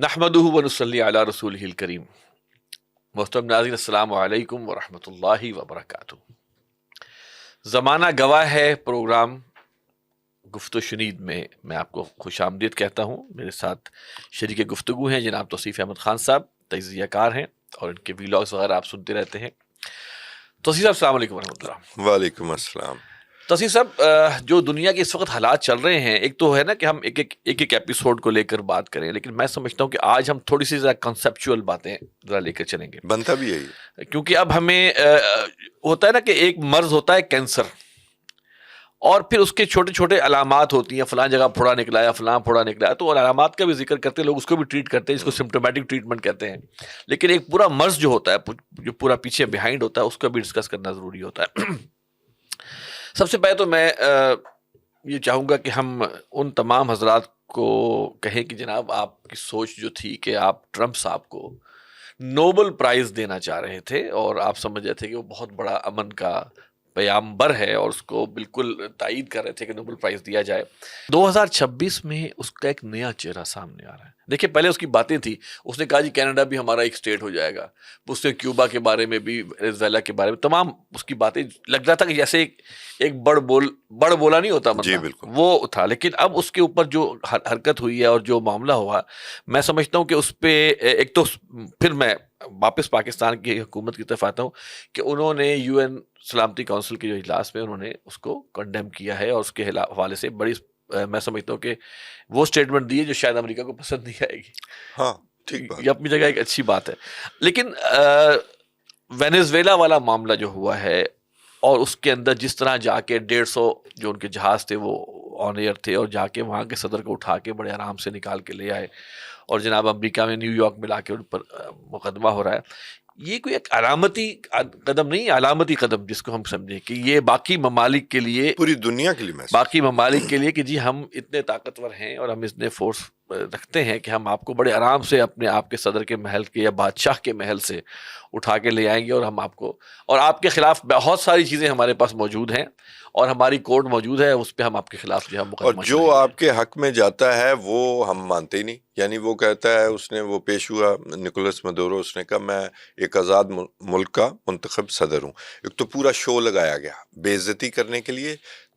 نحمدہ ونصلی علی رسولہ الکریم. محترم ناظرین، السلام علیکم ورحمۃ اللہ وبرکاتہ. زمانہ گواہ ہے پروگرام گفت و شنید میں میں آپ کو خوش آمدید کہتا ہوں. میرے ساتھ شریک گفتگو ہیں جناب توصیف احمد خان صاحب، تجزیہ کار ہیں اور ان کے ویلاگس وغیرہ آپ سنتے رہتے ہیں. توصیف صاحب السلام علیکم ورحمۃ اللہ. وعلیکم السلام. توصیف صاحب، جو دنیا کے اس وقت حالات چل رہے ہیں، ایک تو ہے نا کہ ہم ایک ایپیسوڈ کو لے کر بات کریں، لیکن میں سمجھتا ہوں کہ آج ہم تھوڑی سی ذرا کنسیپچول باتیں ذرا لے کر چلیں گے. بنتا بھی یہی ہے کیونکہ اب ہمیں ہوتا ہے نا کہ ایک مرض ہوتا ہے کینسر، اور پھر اس کے چھوٹے چھوٹے علامات ہوتی ہیں، فلاں جگہ پھوڑا نکلا ہے، فلاں پھوڑا نکلا ہے، تو علامات کا بھی ذکر کرتے ہیں لوگ، اس کو بھی ٹریٹ کرتے ہیں، جس کو سمپٹومیٹک ٹریٹمنٹ کہتے ہیں. لیکن ایک پورا مرض جو ہوتا ہے، جو پورا پیچھے بیہائنڈ ہوتا ہے، اس کا بھی ڈسکس کرنا ضروری ہوتا ہے. سب سے پہلے تو میں یہ چاہوں گا کہ ہم ان تمام حضرات کو کہیں کہ جناب آپ کی سوچ جو تھی کہ آپ ٹرمپ صاحب کو نوبل پرائز دینا چاہ رہے تھے، اور آپ سمجھ رہے تھے کہ وہ بہت بڑا امن کا پیامبر ہے اور اس کو بالکل تائید کر رہے تھے کہ نوبل پرائز دیا جائے. 2026 میں اس کا ایک نیا چہرہ سامنے آ رہا ہے. دیکھیں، پہلے اس کی باتیں تھی، اس نے کہا جی کینیڈا بھی ہمارا ایک اسٹیٹ ہو جائے گا، اس نے کیوبا کے بارے میں بھی، وینزویلا کے بارے میں، تمام اس کی باتیں لگ رہا تھا کہ جیسے ایک بڑ بولا نہیں ہوتا جی بندہ، بالکل. وہ تھا. لیکن اب اس کے اوپر جو حرکت ہوئی ہے اور جو معاملہ ہوا، میں سمجھتا ہوں کہ اس پہ ایک تو پھر میں واپس پاکستان کی حکومت کی طرف آتا ہوں کہ انہوں نے یو این سلامتی کونسل کے جو اجلاس میں انہوں نے اس کو کنڈیم کیا ہے، اور اس کے حوالے سے بڑی میں سمجھتا ہوں کہ وہ اسٹیٹمنٹ دی ہے جو شاید امریکہ کو پسند نہیں آئے گی. ہاں ٹھیک بات. یہ اپنی جگہ ایک اچھی بات ہے. لیکن وینزویلا والا معاملہ جو ہوا ہے، اور اس کے اندر جس طرح جا کے 150 جو ان کے جہاز تھے وہ آن ایئر تھے، اور جا کے وہاں کے صدر کو اٹھا کے بڑے آرام سے نکال کے لے آئے، اور جناب امریکہ میں نیو یارک میں لا کے ان پر مقدمہ ہو رہا ہے. یہ کوئی ایک علامتی قدم نہیں، علامتی قدم جس کو ہم سمجھیں کہ یہ باقی ممالک کے لیے، پوری دنیا کے لیے میسج، باقی ممالک کے لیے کہ جی ہم اتنے طاقتور ہیں اور ہم اتنے فورس رکھتے ہیں کہ ہم آپ کو بڑے آرام سے اپنے آپ کے صدر کے محل کے یا بادشاہ کے محل سے اٹھا کے لے آئیں گے، اور ہم آپ کو، اور آپ کے خلاف بہت ساری چیزیں ہمارے پاس موجود ہیں اور ہماری کورٹ موجود ہے، اس پہ ہم آپ کے خلاف جو ہے اور مقدمہ جو چلائیں گے. آپ کے حق میں جاتا ہے وہ ہم مانتے ہی نہیں. یعنی وہ کہتا ہے، اس نے وہ پیش ہوا نکولس مدورو، اس نے کہا میں ایک آزاد ملک کا منتخب صدر ہوں. ایک تو پورا شو لگایا گیا بے عزتی کرنے کے لیے،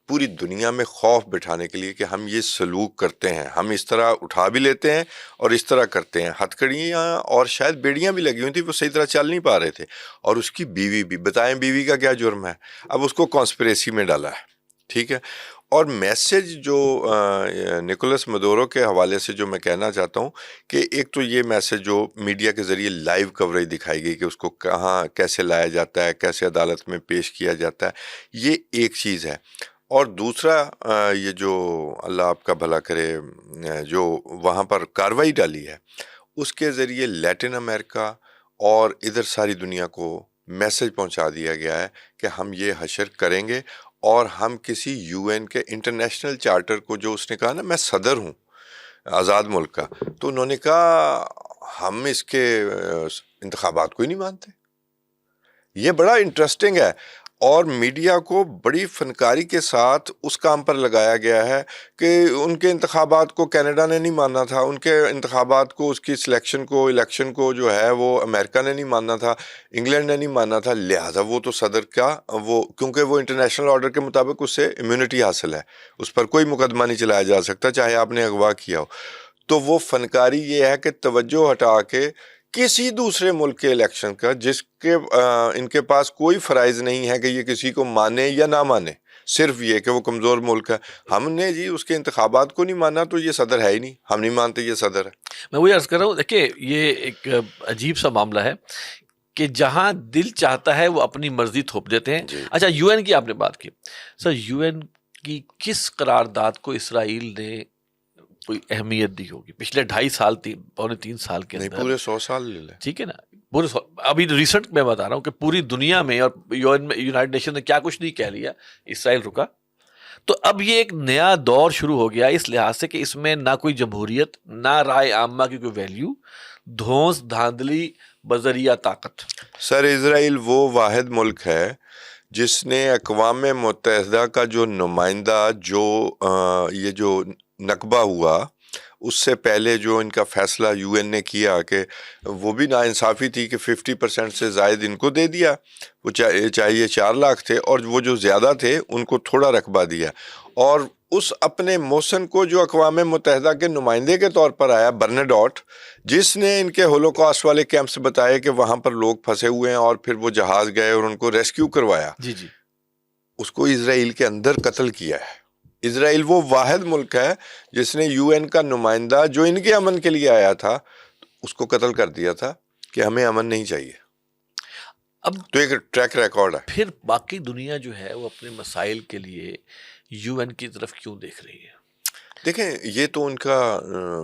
پوری دنیا میں خوف بٹھانے کے لیے کہ ہم یہ سلوک کرتے ہیں، ہم اس طرح اٹھا بھی لیتے ہیں اور اس طرح کرتے ہیں. ہتھکڑیاں اور شاید بیڑیاں بھی لگی ہوئی تھیں، وہ صحیح طرح چل نہیں پا رہے تھے. اور اس کی بیوی بھی، بتائیں بیوی کا کیا جرم ہے؟ اب اس کو کانسپریسی میں ڈالا ہے. ٹھیک ہے. اور میسج جو نکولس مدورو کے حوالے سے جو میں کہنا چاہتا ہوں کہ ایک تو یہ میسج جو میڈیا کے ذریعے لائیو کوریج دکھائی گئی کہ اس کو کہاں کیسے لایا جاتا ہے، کیسے عدالت میں پیش کیا جاتا ہے، یہ ایک چیز ہے. اور دوسرا یہ جو اللہ آپ کا بھلا کرے جو وہاں پر کاروائی ڈالی ہے، اس کے ذریعے لیٹن امریکہ اور ادھر ساری دنیا کو میسج پہنچا دیا گیا ہے کہ ہم یہ حشر کریں گے، اور ہم کسی یو این کے انٹرنیشنل چارٹر کو، جو اس نے کہا نا میں صدر ہوں آزاد ملک کا، تو انہوں نے کہا ہم اس کے انتخابات کو ہی نہیں مانتے. یہ بڑا انٹرسٹنگ ہے. اور میڈیا کو بڑی فنکاری کے ساتھ اس کام پر لگایا گیا ہے کہ ان کے انتخابات کو کینیڈا نے نہیں ماننا تھا، ان کے انتخابات کو، اس کی سلیکشن کو، الیکشن کو جو ہے وہ امریکہ نے نہیں ماننا تھا، انگلینڈ نے نہیں ماننا تھا، لہٰذا وہ تو صدر کا وہ، کیونکہ وہ انٹرنیشنل آرڈر کے مطابق اس سے امیونٹی حاصل ہے، اس پر کوئی مقدمہ نہیں چلایا جا سکتا چاہے آپ نے اغوا کیا ہو. تو وہ فنکاری یہ ہے کہ توجہ ہٹا کے کسی دوسرے ملک کے الیکشن کا، جس کے ان کے پاس کوئی فرائض نہیں ہے کہ یہ کسی کو مانے یا نہ مانے، صرف یہ کہ وہ کمزور ملک ہے، ہم نے جی اس کے انتخابات کو نہیں مانا تو یہ صدر ہے ہی نہیں، ہم نہیں مانتے یہ صدر ہے. میں وہی عرض کر رہا ہوں، دیکھیں یہ ایک عجیب سا معاملہ ہے کہ جہاں دل چاہتا ہے وہ اپنی مرضی تھوپ دیتے ہیں. جی. اچھا، یو این کی آپ نے بات کی سر، یو این کی کس قرارداد کو اسرائیل نے کوئی اہمیت دی ہوگی پچھلے 2.5 سال، 3 سال کے نہیں، اندر؟ پورے 100 سال لے لیں. ٹھیک ہے نا، پورے ابھی ریسنٹ میں بتا رہا ہوں کہ پوری دنیا میں اور یونائٹڈ نیشن نے کیا کچھ نہیں کہہ لیا، اسرائیل رکا. تو اب یہ ایک نیا دور شروع ہو گیا اس لحاظ سے کہ اس میں نہ کوئی جمہوریت، نہ رائے عامہ کی کوئی ویلیو، دھونس دھاندلی بذریعہ طاقت. سر اسرائیل وہ واحد ملک ہے جس نے اقوام متحدہ کا جو نمائندہ، جو یہ جو نکبہ ہوا، اس سے پہلے جو ان کا فیصلہ یو این نے کیا کہ وہ بھی ناانصافی تھی کہ 50% سے زائد ان کو دے دیا، وہ چاہیے 4 لاکھ تھے، اور وہ جو زیادہ تھے ان کو تھوڑا رقبہ دیا، اور اس اپنے موسن کو جو اقوام متحدہ کے نمائندے کے طور پر آیا برنڈاٹ، جس نے ان کے ہولوکاسٹ والے کیمپس بتائے کہ وہاں پر لوگ پھنسے ہوئے ہیں، اور پھر وہ جہاز گئے اور ان کو ریسکیو کروایا، جی جی، اس کو اسرائیل کے اندر قتل کیا ہے۔ اسرائیل وہ واحد ملک ہے جس نے یو این کا نمائندہ جو ان کے امن کے لیے آیا تھا اس کو قتل کر دیا تھا کہ ہمیں امن نہیں چاہیے۔ اب تو ایک ٹریک ریکارڈ ہے۔ پھر باقی دنیا جو ہے وہ اپنے مسائل کے لیے یو این کی طرف کیوں دیکھ رہی ہے؟ دیکھیں یہ تو ان کا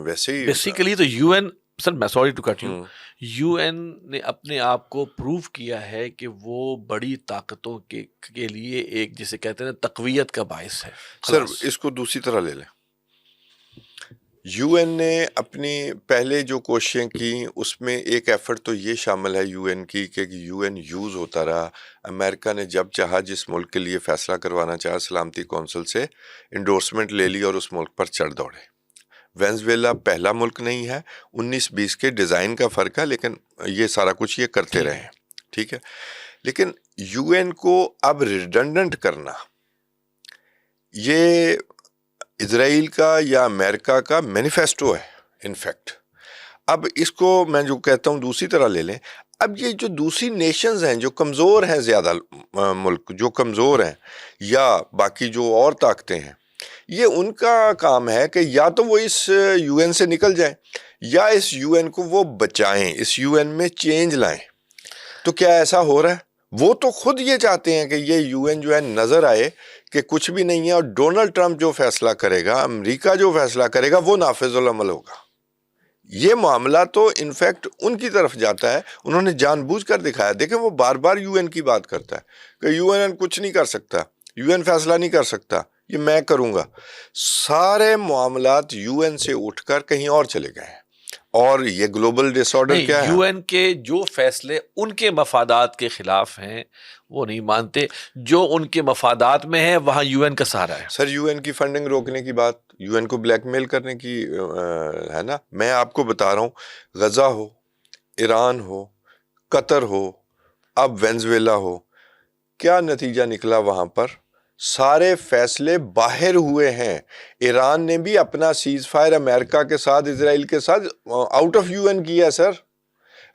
ویسے ہی بیسیکلی تو یو این، سر میں sorry to cut you, U N نے اپنے آپ کو پروو کیا ہے کہ وہ بڑی طاقتوں کے لیے ایک جسے کہتے ہیں تقویت کا باعث ہے۔ سر اس کو دوسری طرح لے لیں، یو این نے اپنی پہلے جو کوششیں کی اس میں ایک ایفرٹ تو یہ شامل ہے یو این کی کہ یو این یوز ہوتا رہا۔ امریکہ نے جب چاہا جس ملک کے لیے فیصلہ کروانا چاہا سلامتی کونسل سے انڈورسمنٹ لے لی اور اس ملک پر چڑھ دوڑے۔ وینزویلا پہلا ملک نہیں ہے، 19-20 کے ڈیزائن کا فرق ہے، لیکن یہ سارا کچھ یہ کرتے رہے ہیں، ٹھیک ہے۔ لیکن یو این کو اب ریڈنڈنٹ کرنا یہ اسرائیل کا یا امریکہ کا مینیفیسٹو ہے انفیکٹ۔ اب اس کو میں جو کہتا ہوں دوسری طرح لے لیں، اب یہ جو دوسری نیشنز ہیں جو کمزور ہیں، زیادہ ملک جو کمزور ہیں یا باقی جو اور طاقتیں ہیں، یہ ان کا کام ہے کہ یا تو وہ اس یو این سے نکل جائیں یا اس یو این کو وہ بچائیں، اس یو این میں چینج لائیں۔ تو کیا ایسا ہو رہا ہے؟ وہ تو خود یہ چاہتے ہیں کہ یہ یو این جو ہے نظر آئے کہ کچھ بھی نہیں ہے، اور ڈونلڈ ٹرمپ جو فیصلہ کرے گا، امریکہ جو فیصلہ کرے گا، وہ نافذ العمل ہوگا۔ یہ معاملہ تو انفیکٹ ان کی طرف جاتا ہے، انہوں نے جان بوجھ کر دکھایا۔ دیکھیں وہ بار بار یو این کی بات کرتا ہے کہ یو این کچھ نہیں کر سکتا، یو این فیصلہ نہیں کر سکتا، یہ میں کروں گا۔ سارے معاملات یو این سے اٹھ کر کہیں اور چلے گئے ہیں، اور یہ گلوبل ڈس آرڈر کیا ہے؟ یو این کے جو فیصلے ان کے مفادات کے خلاف ہیں وہ نہیں مانتے، جو ان کے مفادات میں ہے وہاں یو این کا سہارا ہے۔ سر یو این کی فنڈنگ روکنے کی بات، یو این کو بلیک میل کرنے کی ہے نا۔ میں آپ کو بتا رہا ہوں، غزہ ہو، ایران ہو، قطر ہو، اب وینزویلا ہو، کیا نتیجہ نکلا وہاں پر؟ سارے فیصلے باہر ہوئے ہیں۔ ایران نے بھی اپنا سیز فائر امریکہ کے ساتھ، اسرائیل کے ساتھ آؤٹ آف یو این کیا ہے سر۔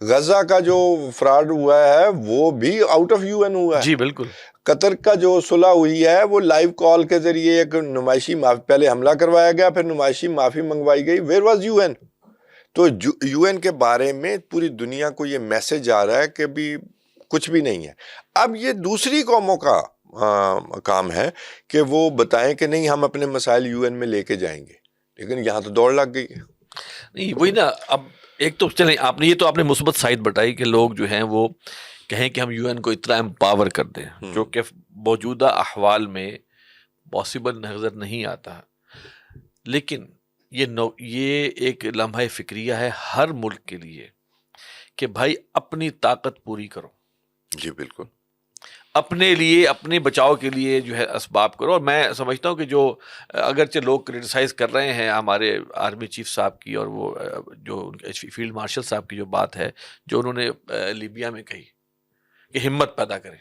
غزہ کا جو فراڈ ہوا ہے وہ بھی آؤٹ آف یو این ہوا ہے۔ جی بالکل۔ قطر کا جو صلح ہوئی ہے وہ لائیو کال کے ذریعے ایک نمائشی معافی، پہلے حملہ کروایا گیا پھر نمائشی معافی منگوائی گئی۔ Where was U N? تو یو این کے بارے میں پوری دنیا کو یہ میسج آ رہا ہے کہ بھی کچھ بھی نہیں ہے۔ اب یہ دوسری قوموں کا کام ہے کہ وہ بتائیں کہ نہیں ہم اپنے مسائل یو این میں لے کے جائیں گے، لیکن یہاں تو دوڑ لگ گئی ہے۔ نہیں وہی نا، اب ایک تو چلیں آپ نے یہ تو آپ نے مثبت سائڈ بتائی کہ لوگ جو ہیں وہ کہیں کہ ہم یو این کو اتنا امپاور کر دیں، جو کہ موجودہ احوال میں پاسبل نظر نہیں آتا، لیکن یہ ایک لمحہ فکریہ ہے ہر ملک کے لیے کہ بھائی اپنی طاقت پوری کرو، جی بالکل، اپنے لیے اپنے بچاؤ کے لیے جو ہے اسباب کرو۔ اور میں سمجھتا ہوں کہ جو اگرچہ لوگ کرٹیسائز کر رہے ہیں ہمارے آرمی چیف صاحب کی، اور وہ جو فیلڈ مارشل صاحب کی جو بات ہے جو انہوں نے لیبیا میں کہی کہ ہمت پیدا کریں،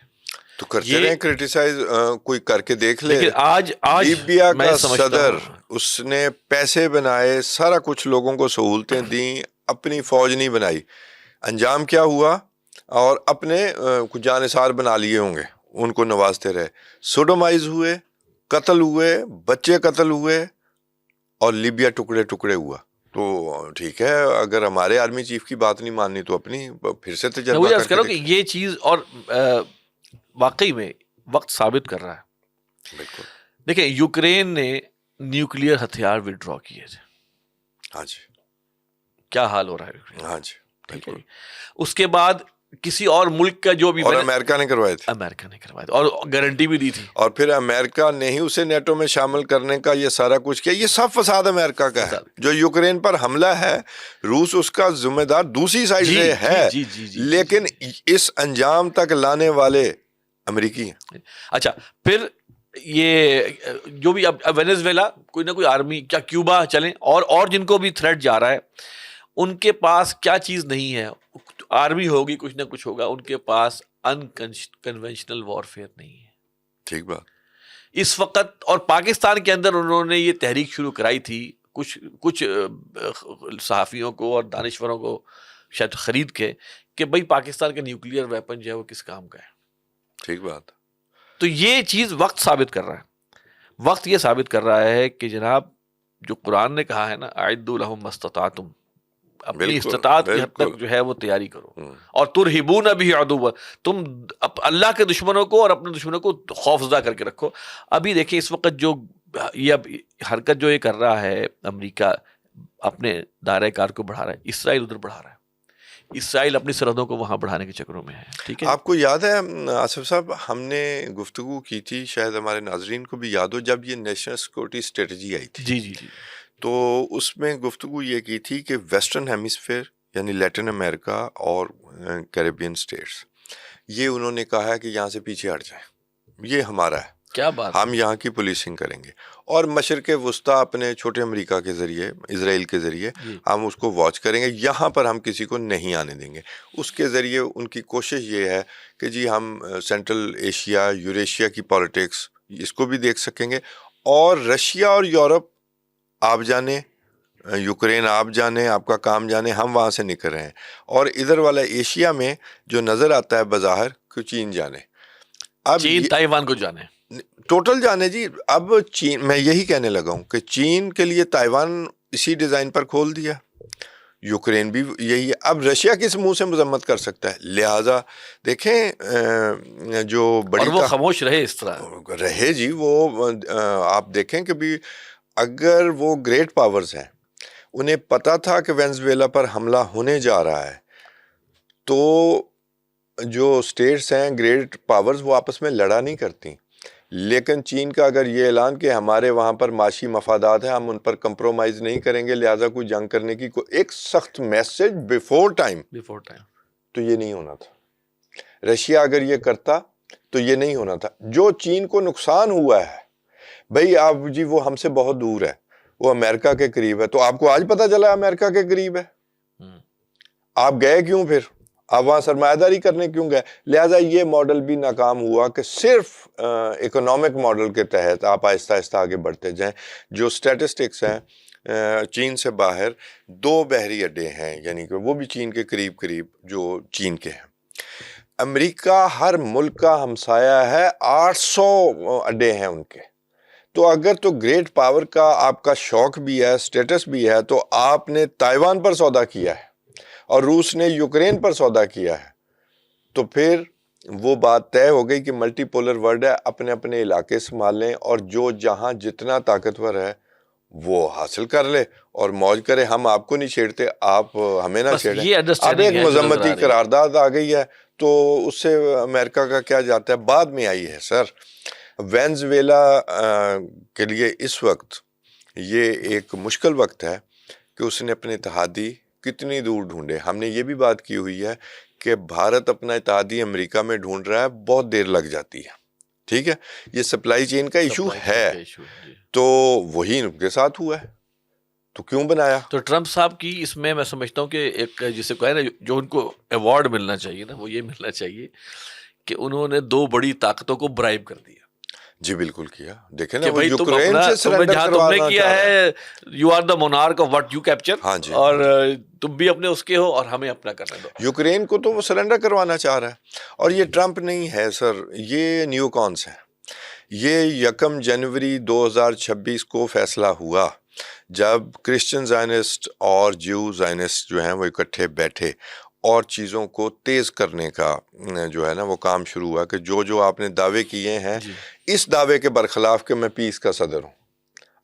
تو کرتے رہیں کرٹیسائز، کوئی کر کے دیکھ لے۔ لیکن آج لیبیا میں کا سمجھتا صدر، ہوں اس نے پیسے بنائے، سارا کچھ لوگوں کو سہولتیں دیں، اپنی فوج نہیں بنائی، انجام کیا ہوا؟ اور اپنے کچھ جانثار بنا لیے ہوں گے، ان کو نوازتے رہے، سوڈومائز ہوئے، قتل ہوئے، بچے قتل ہوئے، اور لیبیا ٹکڑے ٹکڑے ہوا۔ تو ٹھیک ہے، اگر ہمارے آرمی چیف کی بات نہیں ماننی تو اپنی پھر سے تجربہ کر کے کہ یہ چیز اور واقعی میں وقت ثابت کر رہا ہے۔ بالکل۔ دیکھیں یوکرین نے نیوکلیئر ہتھیار وڈرا کیے تھے، ہاں جی، کیا حال ہو رہا ہے یوکرین؟ ہاں جی بالکل۔ اس کے بعد کسی اور ملک کا جو بھی، اور امریکہ نے کروائے تھے، امریکہ نے کروایا تھا اور گارنٹی بھی دی تھی، اور پھر امریکہ نے ہی اسے نیٹو میں شامل کرنے کا یہ سارا کچھ کیا۔ یہ سب فساد امریکہ کا ہے۔ جو یوکرین پر حملہ ہے، روس اس کا ذمہ دار دوسری سائڈ سے ہے، لیکن اس انجام تک لانے والے امریکی ہیں۔ اچھا پھر یہ جو بھی اب وینیزویلا کوئی نہ کوئی آرمی، کیا کیوبا چلیں، اور جن کو بھی تھریٹ جا رہا ہے، ان کے پاس کیا چیز نہیں ہے؟ آرمی ہوگی، کچھ نہ کچھ ہوگا، ان کے پاس ان کنونشنل وارفیئر نہیں ہے. ٹھیک بات. اس وقت اور پاکستان کے اندر انہوں نے یہ تحریک شروع کرائی تھی، کچھ صحافیوں کو اور دانشوروں کو شاید خرید کے، کہ بھائی پاکستان کا نیوکلیئر ویپن جو ہے وہ کس کام کا ہے. ٹھیک بات. تو یہ چیز وقت ثابت کر رہا ہے، وقت یہ ثابت کر رہا ہے کہ جناب جو قرآن نے کہا ہے نا، اعدوا لہم ما استطعتم، اپنی استطاعت کی حد تک جو ہے وہ تیاری کرو. اور ترہبون بہ عدو، تم اللہ کے دشمنوں کو اور اپنے دشمنوں کو خوف زدہ کر کے رکھو. ابھی دیکھیں اس وقت جو یہ اب حرکت جو یہ کر رہا ہے امریکہ، اپنے دائرۂ کار کو بڑھا رہا ہے، اسرائیل ادھر بڑھا رہا ہے، اسرائیل اپنی سرحدوں کو وہاں بڑھانے کے چکروں میں ہے. ٹھیک ہے، آپ کو یاد ہے آصف صاحب، ہم نے گفتگو کی تھی، شاید ہمارے ناظرین کو بھی یاد ہو، جب یہ نیشنل سیکورٹی اسٹریٹجی آئی تھی. جی جی جی. تو اس میں گفتگو یہ کی تھی کہ ویسٹرن ہیمسفیئر یعنی لیٹن امریکہ اور کیریبین اسٹیٹس، یہ انہوں نے کہا ہے کہ یہاں سے پیچھے ہٹ جائیں، یہ ہمارا ہے، کیا بات، ہم یہاں کی پولیسنگ کریں گے. اور مشرق وسطیٰ اپنے چھوٹے امریکہ کے ذریعے، اسرائیل کے ذریعے ہم اس کو واچ کریں گے، یہاں پر ہم کسی کو نہیں آنے دیں گے. اس کے ذریعے ان کی کوشش یہ ہے کہ جی ہم سینٹرل ایشیا، یوریشیا کی پالیٹکس اس کو بھی دیکھ سکیں گے، اور رشیا اور یورپ آپ جانے، یوکرین آپ جانے، آپ کا کام جانے، ہم وہاں سے نکل رہے ہیں. اور ادھر والا ایشیا میں جو نظر آتا ہے بظاہر کہ چین جانے، اب چین تائیوان کو جانے، ٹوٹل جانے جی. اب چین، میں یہی کہنے لگا ہوں کہ چین کے لیے تائیوان اسی ڈیزائن پر کھول دیا، یوکرین بھی یہی ہے. اب رشیا کس منہ سے مذمت کر سکتا ہے؟ لہٰذا دیکھیں جو بڑی، اور وہ خاموش رہے اس طرح رہے جی. وہ آپ دیکھیں کہ بھی اگر وہ گریٹ پاورز ہیں، انہیں پتا تھا کہ وینزویلا پر حملہ ہونے جا رہا ہے، تو جو اسٹیٹس ہیں گریٹ پاورز وہ آپس میں لڑا نہیں کرتی. لیکن چین کا اگر یہ اعلان کہ ہمارے وہاں پر معاشی مفادات ہیں، ہم ان پر کمپرومائز نہیں کریں گے، لہٰذا کوئی جنگ کرنے کی کوئی ایک سخت میسج بیفور ٹائم، تو یہ نہیں ہونا تھا. رشیا اگر یہ کرتا تو یہ نہیں ہونا تھا. جو چین کو نقصان ہوا ہے بھئی، آپ جی وہ ہم سے بہت دور ہے، وہ امریکہ کے قریب ہے. تو آپ کو آج پتہ چلا امریکہ کے قریب ہے، آپ گئے کیوں؟ پھر آپ وہاں سرمایہ داری کرنے کیوں گئے؟ لہٰذا یہ ماڈل بھی ناکام ہوا کہ صرف اکنامک ماڈل کے تحت آپ آہستہ آہستہ آگے بڑھتے جائیں. جو سٹیٹسٹکس ہیں، چین سے باہر 2 بحری اڈے ہیں، یعنی کہ وہ بھی چین کے قریب قریب جو چین کے ہیں. امریکہ ہر ملک کا ہمسایہ ہے، 800 اڈے ہیں ان کے. تو اگر تو گریٹ پاور کا آپ کا شوق بھی ہے، سٹیٹس بھی ہے، تو آپ نے تائیوان پر سودا کیا ہے اور روس نے یوکرین پر سودا کیا ہے، تو پھر وہ بات طے ہو گئی کہ ملٹی پولر ورلڈ ہے. اپنے اپنے علاقے سنبھال لیں، اور جو جہاں جتنا طاقتور ہے وہ حاصل کر لے اور موج کرے. ہم آپ کو نہیں چھیڑتے، آپ ہمیں نہ چھیڑیں. اب ایک مذمتی قرارداد آ گئی ہے، تو اس سے امریکہ کا کیا جاتا ہے؟ بعد میں آئی ہے سر. وینزویلا کے لیے اس وقت یہ ایک مشکل وقت ہے کہ اس نے اپنے اتحادی کتنی دور ڈھونڈے. ہم نے یہ بھی بات کی ہوئی ہے کہ بھارت اپنا اتحادی امریکہ میں ڈھونڈ رہا ہے، بہت دیر لگ جاتی ہے. ٹھیک ہے، یہ سپلائی چین کا ایشو ہے، تو وہی ان کے ساتھ ہوا ہے، تو کیوں بنایا؟ تو ٹرمپ صاحب کی اس میں سمجھتا ہوں کہ ایک جسے کہے نا جو ان کو ایوارڈ ملنا چاہیے نا، وہ یہ ملنا چاہیے کہ انہوں نے 2 بڑی طاقتوں کو برائب کر دیا. جی بالکل کیا. دیکھیں نا، وہ یوکرین سے سرنڈر کروانا کیا ہے، you are the monarch of what you capture, ہاں جی، اور تم بھی اپنے اس کے ہو اور ہمیں اپنا کرنے دو. یوکرین کو تو وہ سرنڈر کروانا چاہ رہا ہے. اور یہ ٹرمپ نہیں ہے سر، یہ نیو کانس ہے. یہ 1 جنوری 2026 کو فیصلہ ہوا جب کرسچن زائنسٹ اور جیو زائنسٹ جو ہیں وہ اکٹھے بیٹھے اور چیزوں کو تیز کرنے کا جو ہے نا وہ کام شروع ہوا کہ جو آپ نے دعوے کیے ہیں اس دعوے کے برخلاف کہ میں پیس کا صدر ہوں.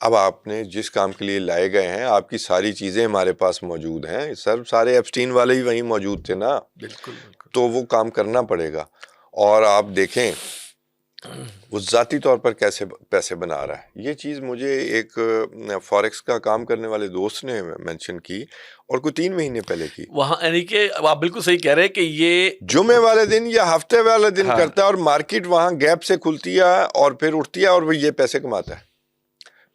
اب آپ نے جس کام کے لیے لائے گئے ہیں، آپ کی ساری چیزیں ہمارے پاس موجود ہیں سر، سارے ایپسٹین والے ہی وہیں موجود تھے نا. بالکل. تو وہ کام کرنا پڑے گا. اور آپ دیکھیں وہ ذاتی طور پر کیسے پیسے بنا رہا ہے. یہ چیز مجھے ایک فوریکس کا کام کرنے والے دوست نے مینشن کی اور کوئی 3 مہینے پہلے کی. وہاں یعنی کہ آپ بالکل صحیح کہہ رہے ہیں کہ یہ جمعے والے دن یا ہفتے والے دن ہاں کرتا ہے اور مارکیٹ وہاں گیپ سے کھلتی ہے اور پھر اٹھتی ہے اور وہ یہ پیسے کماتا ہے,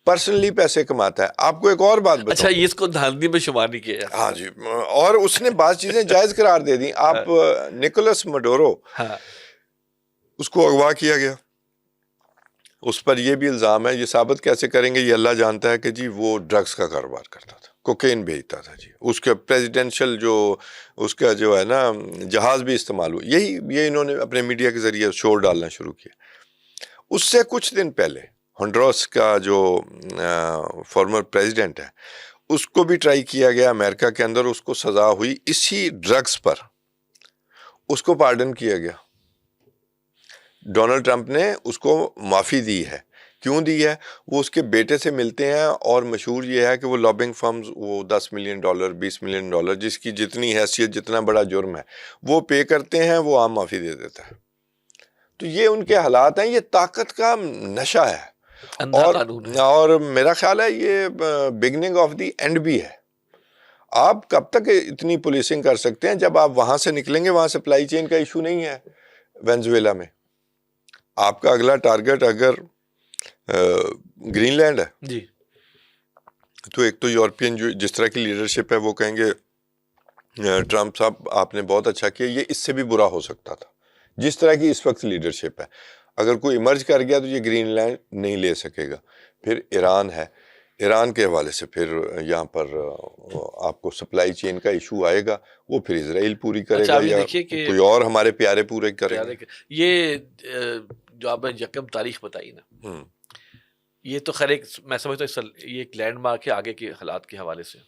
پرسنلی پیسے کماتا ہے. آپ کو ایک اور بات اچھا بتاؤں. یہ اس کو دھاندلی میں شمار نہیں کیا جاتا. ہاں جی, اور اس نے بعض چیزیں جائز قرار دے دیں. آپ نکولس مڈورو, ہاں اس کو اغوا کیا گیا, اس پر یہ بھی الزام ہے, یہ ثابت کیسے کریں گے یہ اللہ جانتا ہے, کہ جی وہ ڈرگز کا کاروبار کرتا تھا, کوکین بھیجتا تھا جی. اس کے پریزیڈینشل جو اس کا جو ہے نا جہاز بھی استعمال ہوا, یہ انہوں نے اپنے میڈیا کے ذریعے شور ڈالنا شروع کیا. اس سے کچھ دن پہلے ہنڈورس کا جو فارمر پریزیڈنٹ ہے, اس کو بھی ٹرائی کیا گیا امریکہ کے اندر, اس کو سزا ہوئی اسی ڈرگز پر, اس کو پارڈن کیا گیا. ڈونلڈ ٹرمپ نے اس کو معافی دی ہے. کیوں دی ہے؟ وہ اس کے بیٹے سے ملتے ہیں اور مشہور یہ ہے کہ وہ لابنگ فرمز وہ $10 ملین $20 ملین جس کی جتنی حیثیت جتنا بڑا جرم ہے وہ پے کرتے ہیں, وہ عام معافی دے دیتا ہے. تو یہ ان کے حالات ہیں, یہ طاقت کا نشہ ہے. اندھا قانون ہے. اور میرا خیال ہے یہ بگننگ آف دی اینڈ بھی ہے. آپ کب تک اتنی پولیسنگ کر سکتے ہیں؟ جب آپ وہاں سے نکلیں گے, وہاں سپلائی چین کا ایشو نہیں ہے وینزویلا میں. آپ کا اگلا ٹارگٹ اگر گرین لینڈ ہے جی تو ایک تو یورپین جو جس طرح کی لیڈرشپ ہے وہ کہیں گے ٹرمپ صاحب آپ نے بہت اچھا کیا, یہ اس سے بھی برا ہو سکتا تھا. جس طرح کی اس وقت لیڈرشپ ہے, اگر کوئی ایمرج کر گیا تو یہ گرین لینڈ نہیں لے سکے گا. پھر ایران ہے, ایران کے حوالے سے پھر یہاں پر آپ کو سپلائی چین کا ایشو آئے گا, وہ پھر اسرائیل پوری کرے اچھا گا آپ یہ یا دیکھیے کہ کوئی اور ہمارے پیارے پورے کریں گے. یہ جو آپ نے یکم تاریخ بتائی نا, یہ تو خیر ایک میں سمجھتا ہوں یہ ایک لینڈ مارک ہے آگے کے حالات کے حوالے سے.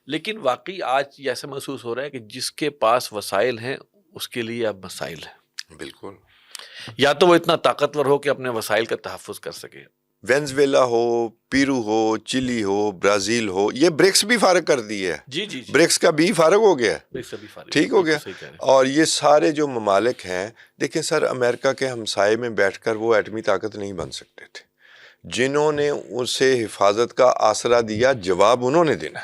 لیکن واقعی آج یہ ایسا محسوس ہو رہا ہے کہ جس کے پاس وسائل ہیں اس کے لیے اب مسائل ہیں. بالکل. یا تو وہ اتنا طاقتور ہو کہ اپنے وسائل کا تحفظ کر سکے. وینزویلا ہو, پیرو ہو, چلی ہو, برازیل ہو, یہ برکس بھی فارغ کر دی ہے. جی جی برکس کا بھی فارغ ہو گیا ہے, ٹھیک ہو گیا. اور یہ سارے جو ممالک ہیں, دیکھیں سر, امریکہ کے ہمسائے میں بیٹھ کر وہ ایٹمی طاقت نہیں بن سکتے تھے. جنہوں نے اسے حفاظت کا آسرا دیا, جواب انہوں نے دینا.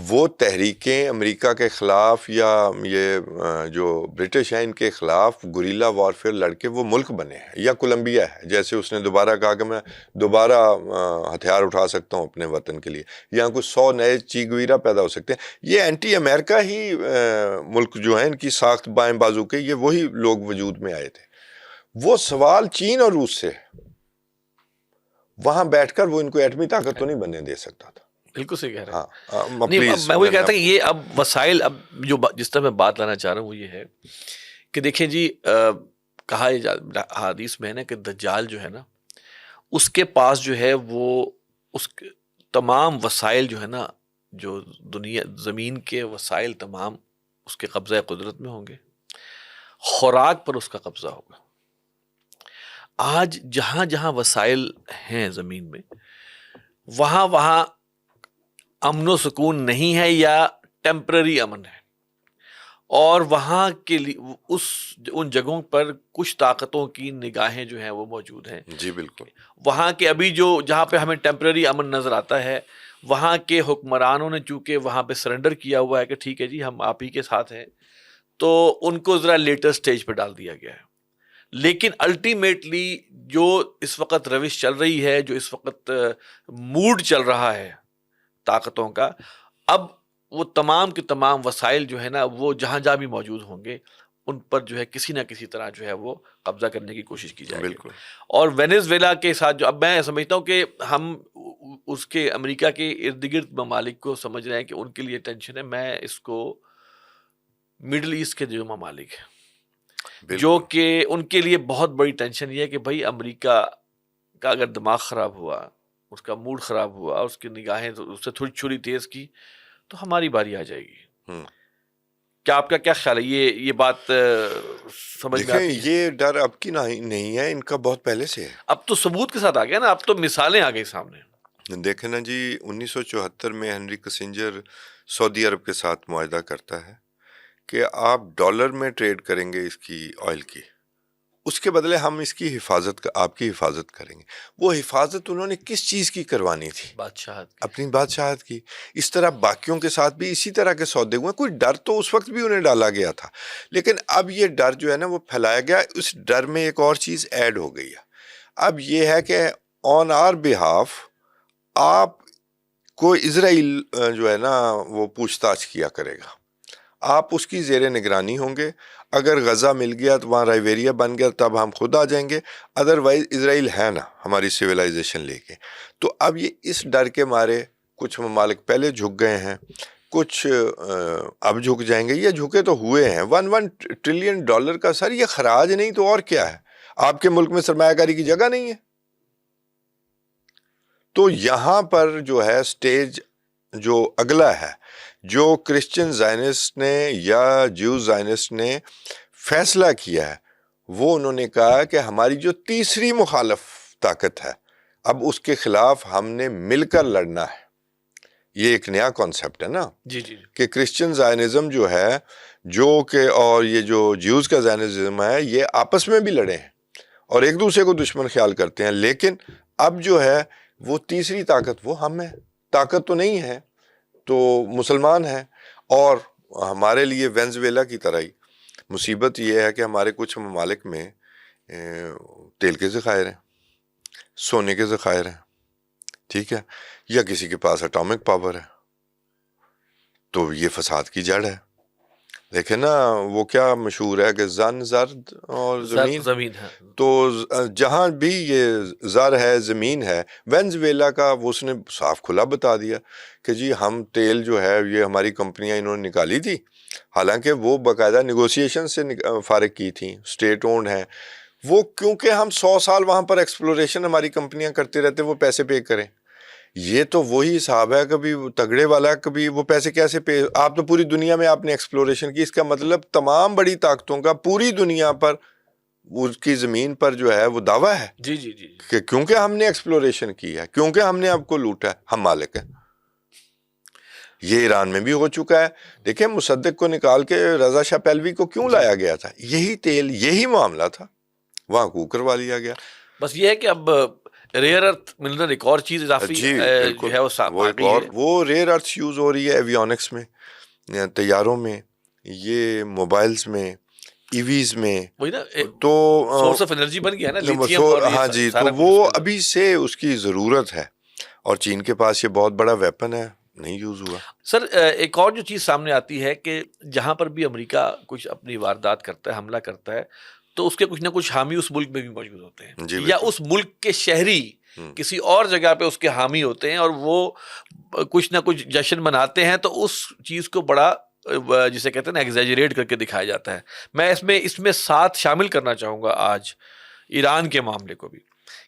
وہ تحریکیں امریکہ کے خلاف یا یہ جو برٹش ہیں ان کے خلاف گوریلا وارفیئر لڑ کے وہ ملک بنے ہیں. یا کولمبیا ہے, جیسے اس نے دوبارہ کہا کہ میں دوبارہ ہتھیار اٹھا سکتا ہوں اپنے وطن کے لیے. یہاں کچھ 100 نئے چیگویرا پیدا ہو سکتے ہیں. یہ اینٹی امریکہ ہی ملک جو ہیں, ان کی ساخت بائیں بازو کے, یہ وہی لوگ وجود میں آئے تھے. وہ سوال چین اور روس سے, وہاں بیٹھ کر وہ ان کو ایٹمی طاقت تو نہیں بننے دے سکتا تھا. بالکل صحیح کہہ رہے ہیں. ہاں, میں وہی کہتا کہ یہ اب وسائل, اب جو جس طرح میں بات لانا چاہ رہا ہوں وہ یہ ہے کہ دیکھیں جی, کہا حدیث میں ہے نا کہ دجال جو ہے نا, اس کے پاس جو ہے وہ اس تمام وسائل جو ہے نا, جو دنیا زمین کے وسائل تمام اس کے قبضہ قدرت میں ہوں گے. خوراک پر اس کا قبضہ ہوگا. آج جہاں جہاں وسائل ہیں زمین میں, وہاں وہاں امن و سکون نہیں ہے یا ٹیمپرری امن ہے. اور وہاں کے لیے ان جگہوں پر کچھ طاقتوں کی نگاہیں جو ہیں وہ موجود ہیں. جی بالکل. وہاں کے ابھی جہاں پہ ہمیں ٹیمپرری امن نظر آتا ہے, وہاں کے حکمرانوں نے چونکہ وہاں پہ سرنڈر کیا ہوا ہے کہ ٹھیک ہے جی ہم آپ ہی کے ساتھ ہیں, تو ان کو ذرا لیٹر سٹیج پہ ڈال دیا گیا ہے. لیکن الٹیمیٹلی جو اس وقت روش چل رہی ہے, جو اس وقت موڈ چل رہا ہے طاقتوں کا, اب وہ تمام کے تمام وسائل جو ہے نا وہ جہاں جہاں بھی موجود ہوں گے, ان پر جو ہے کسی نہ کسی طرح جو ہے وہ قبضہ کرنے کی کوشش کی جائے گی. بالکل. اور وینیزویلا کے ساتھ جو اب میں سمجھتا ہوں کہ ہم اس کے امریکہ کے ارد گرد ممالک کو سمجھ رہے ہیں کہ ان کے لیے ٹینشن ہے. میں اس کو مڈل ایسٹ کے جو ممالک ہیں, جو کہ ان کے لیے بہت بڑی ٹینشن یہ ہے کہ بھائی امریکہ کا اگر دماغ خراب ہوا, اس کا موڈ خراب ہوا, اس کی نگاہیں اس سے تھوڑی چھری تیز کی, تو ہماری باری آ جائے گی. کیا آپ کا کیا خیال ہے, یہ بات سمجھ میں آتی ہے؟ یہ ڈر اب کی نہیں ہے, ان کا بہت پہلے سے ہے. اب تو ثبوت کے ساتھ آ گیا نا, اب تو مثالیں آ گئی سامنے. دیکھیں نا جی, 1974 میں ہنری کسنجر سعودی عرب کے ساتھ معاہدہ کرتا ہے کہ آپ ڈالر میں ٹریڈ کریں گے اس کی آئل کی. اس کے بدلے ہم اس کی حفاظت آپ کی حفاظت کریں گے. وہ حفاظت انہوں نے کس چیز کی کروانی تھی؟ بادشاہت. اپنی بادشاہت کی. اس طرح باقیوں کے ساتھ بھی اسی طرح کے سودے ہوئے. کوئی ڈر تو اس وقت بھی انہیں ڈالا گیا تھا، لیکن اب یہ ڈر جو ہے نا وہ پھیلایا گیا. اس ڈر میں ایک اور چیز ایڈ ہو گئی ہے. اب یہ ہے کہ آن آر بہاف آپ کو اسرائیل جو ہے نا وہ پوچھ تاچھ کیا کرے گا، آپ اس کی زیر نگرانی ہوں گے. اگر غزہ مل گیا تو وہاں رائیویریا بن گیا تب ہم خود آ جائیں گے، ادروائز اسرائیل ہے نا ہماری سویلائزیشن لے کے. تو اب یہ اس ڈر کے مارے کچھ ممالک پہلے جھک گئے ہیں، کچھ اب جھک جائیں گے. یہ جھکے تو ہوئے ہیں. 1 ٹریلین ڈالر کا سر یہ خراج نہیں تو اور کیا ہے؟ آپ کے ملک میں سرمایہ کاری کی جگہ نہیں ہے. تو یہاں پر جو ہے سٹیج جو اگلا ہے، جو کرسچن زائنسٹ نے یا جیو زائنسٹ نے فیصلہ کیا ہے، وہ انہوں نے کہا کہ ہماری جو تیسری مخالف طاقت ہے اب اس کے خلاف ہم نے مل کر لڑنا ہے. یہ ایک نیا کانسیپٹ ہے نا جی جی کہ کرسچن زائنزم جو ہے جو کہ اور یہ جو جیوز کا زائنزم ہے یہ آپس میں بھی لڑے ہیں اور ایک دوسرے کو دشمن خیال کرتے ہیں. لیکن اب جو ہے وہ تیسری طاقت وہ ہم ہے. طاقت تو نہیں ہے تو مسلمان ہیں. اور ہمارے لیے وینزویلا کی طرح ہی مصیبت یہ ہے کہ ہمارے کچھ ممالک میں تیل کے ذخائر ہیں، سونے کے ذخائر ہیں، ٹھیک ہے، یا کسی کے پاس اٹامک پاور ہے. تو یہ فساد کی جڑ ہے. دیکھیں نا وہ کیا مشہور ہے کہ زن زرد اور زمین ہے. تو جہاں بھی یہ زر ہے زمین ہے. وینزویلا کا وہ اس نے صاف کھلا بتا دیا کہ جی ہم تیل جو ہے یہ ہماری کمپنیاں انہوں نے نکالی تھی، حالانکہ وہ باقاعدہ نیگوسیشن سے فارغ کی تھیں، اسٹیٹ اونڈ ہیں وہ. کیونکہ ہم 100 سال وہاں پر ایکسپلوریشن ہماری کمپنیاں کرتے رہتے وہ پیسے پے کریں. یہ تو وہی حساب ہے کبھی تگڑے والا کبھی وہ پیسے کیسے پے. آپ تو پوری دنیا میں آپ نے ایکسپلوریشن کی، اس کا مطلب تمام بڑی طاقتوں کا پوری دنیا پر اس کی زمین پر جو ہے وہ دعویٰ ہے جی جی جی کہ کیونکہ ہم نے ایکسپلوریشن کی ہے، کیونکہ ہم نے آپ کو لوٹا ہے، ہم مالک ہیں. یہ ایران میں بھی ہو چکا ہے. دیکھیں مصدق کو نکال کے رضا شاہ پہلوی کو کیوں لایا گیا تھا؟ یہی تیل یہی معاملہ تھا، وہاں کو کروا لیا گیا. بس یہ ہے کہ اب ریئر ارتھ ملنا ایک اور چیز اضافی جی جو ہے وہ ریئر ارتھ یوز ہو رہی ہے ایویونکس میں، طیاروں میں، یہ موبائلز میں، ای ویز میں. وہی نا تو سورس آف انرجی بن گیا نا لیتھیم اور ہاں جی. تو وہ ابھی سے اس کی ضرورت ہے اور چین کے پاس یہ بہت بڑا ویپن ہے، نہیں یوز ہوا. سر ایک اور جو چیز سامنے آتی ہے کہ جہاں پر بھی امریکہ کچھ اپنی واردات کرتا ہے، حملہ کرتا ہے، تو اس کے کچھ نہ کچھ حامی اس ملک میں بھی موجود ہوتے ہیں جی یا اس ملک کے شہری کسی اور جگہ پہ اس کے حامی ہوتے ہیں اور وہ کچھ نہ کچھ جشن مناتے ہیں. تو اس چیز کو بڑا جسے کہتے ہیں نا ایگزیجریٹ کر کے دکھایا جاتا ہے. میں اس میں ساتھ شامل کرنا چاہوں گا آج ایران کے معاملے کو بھی،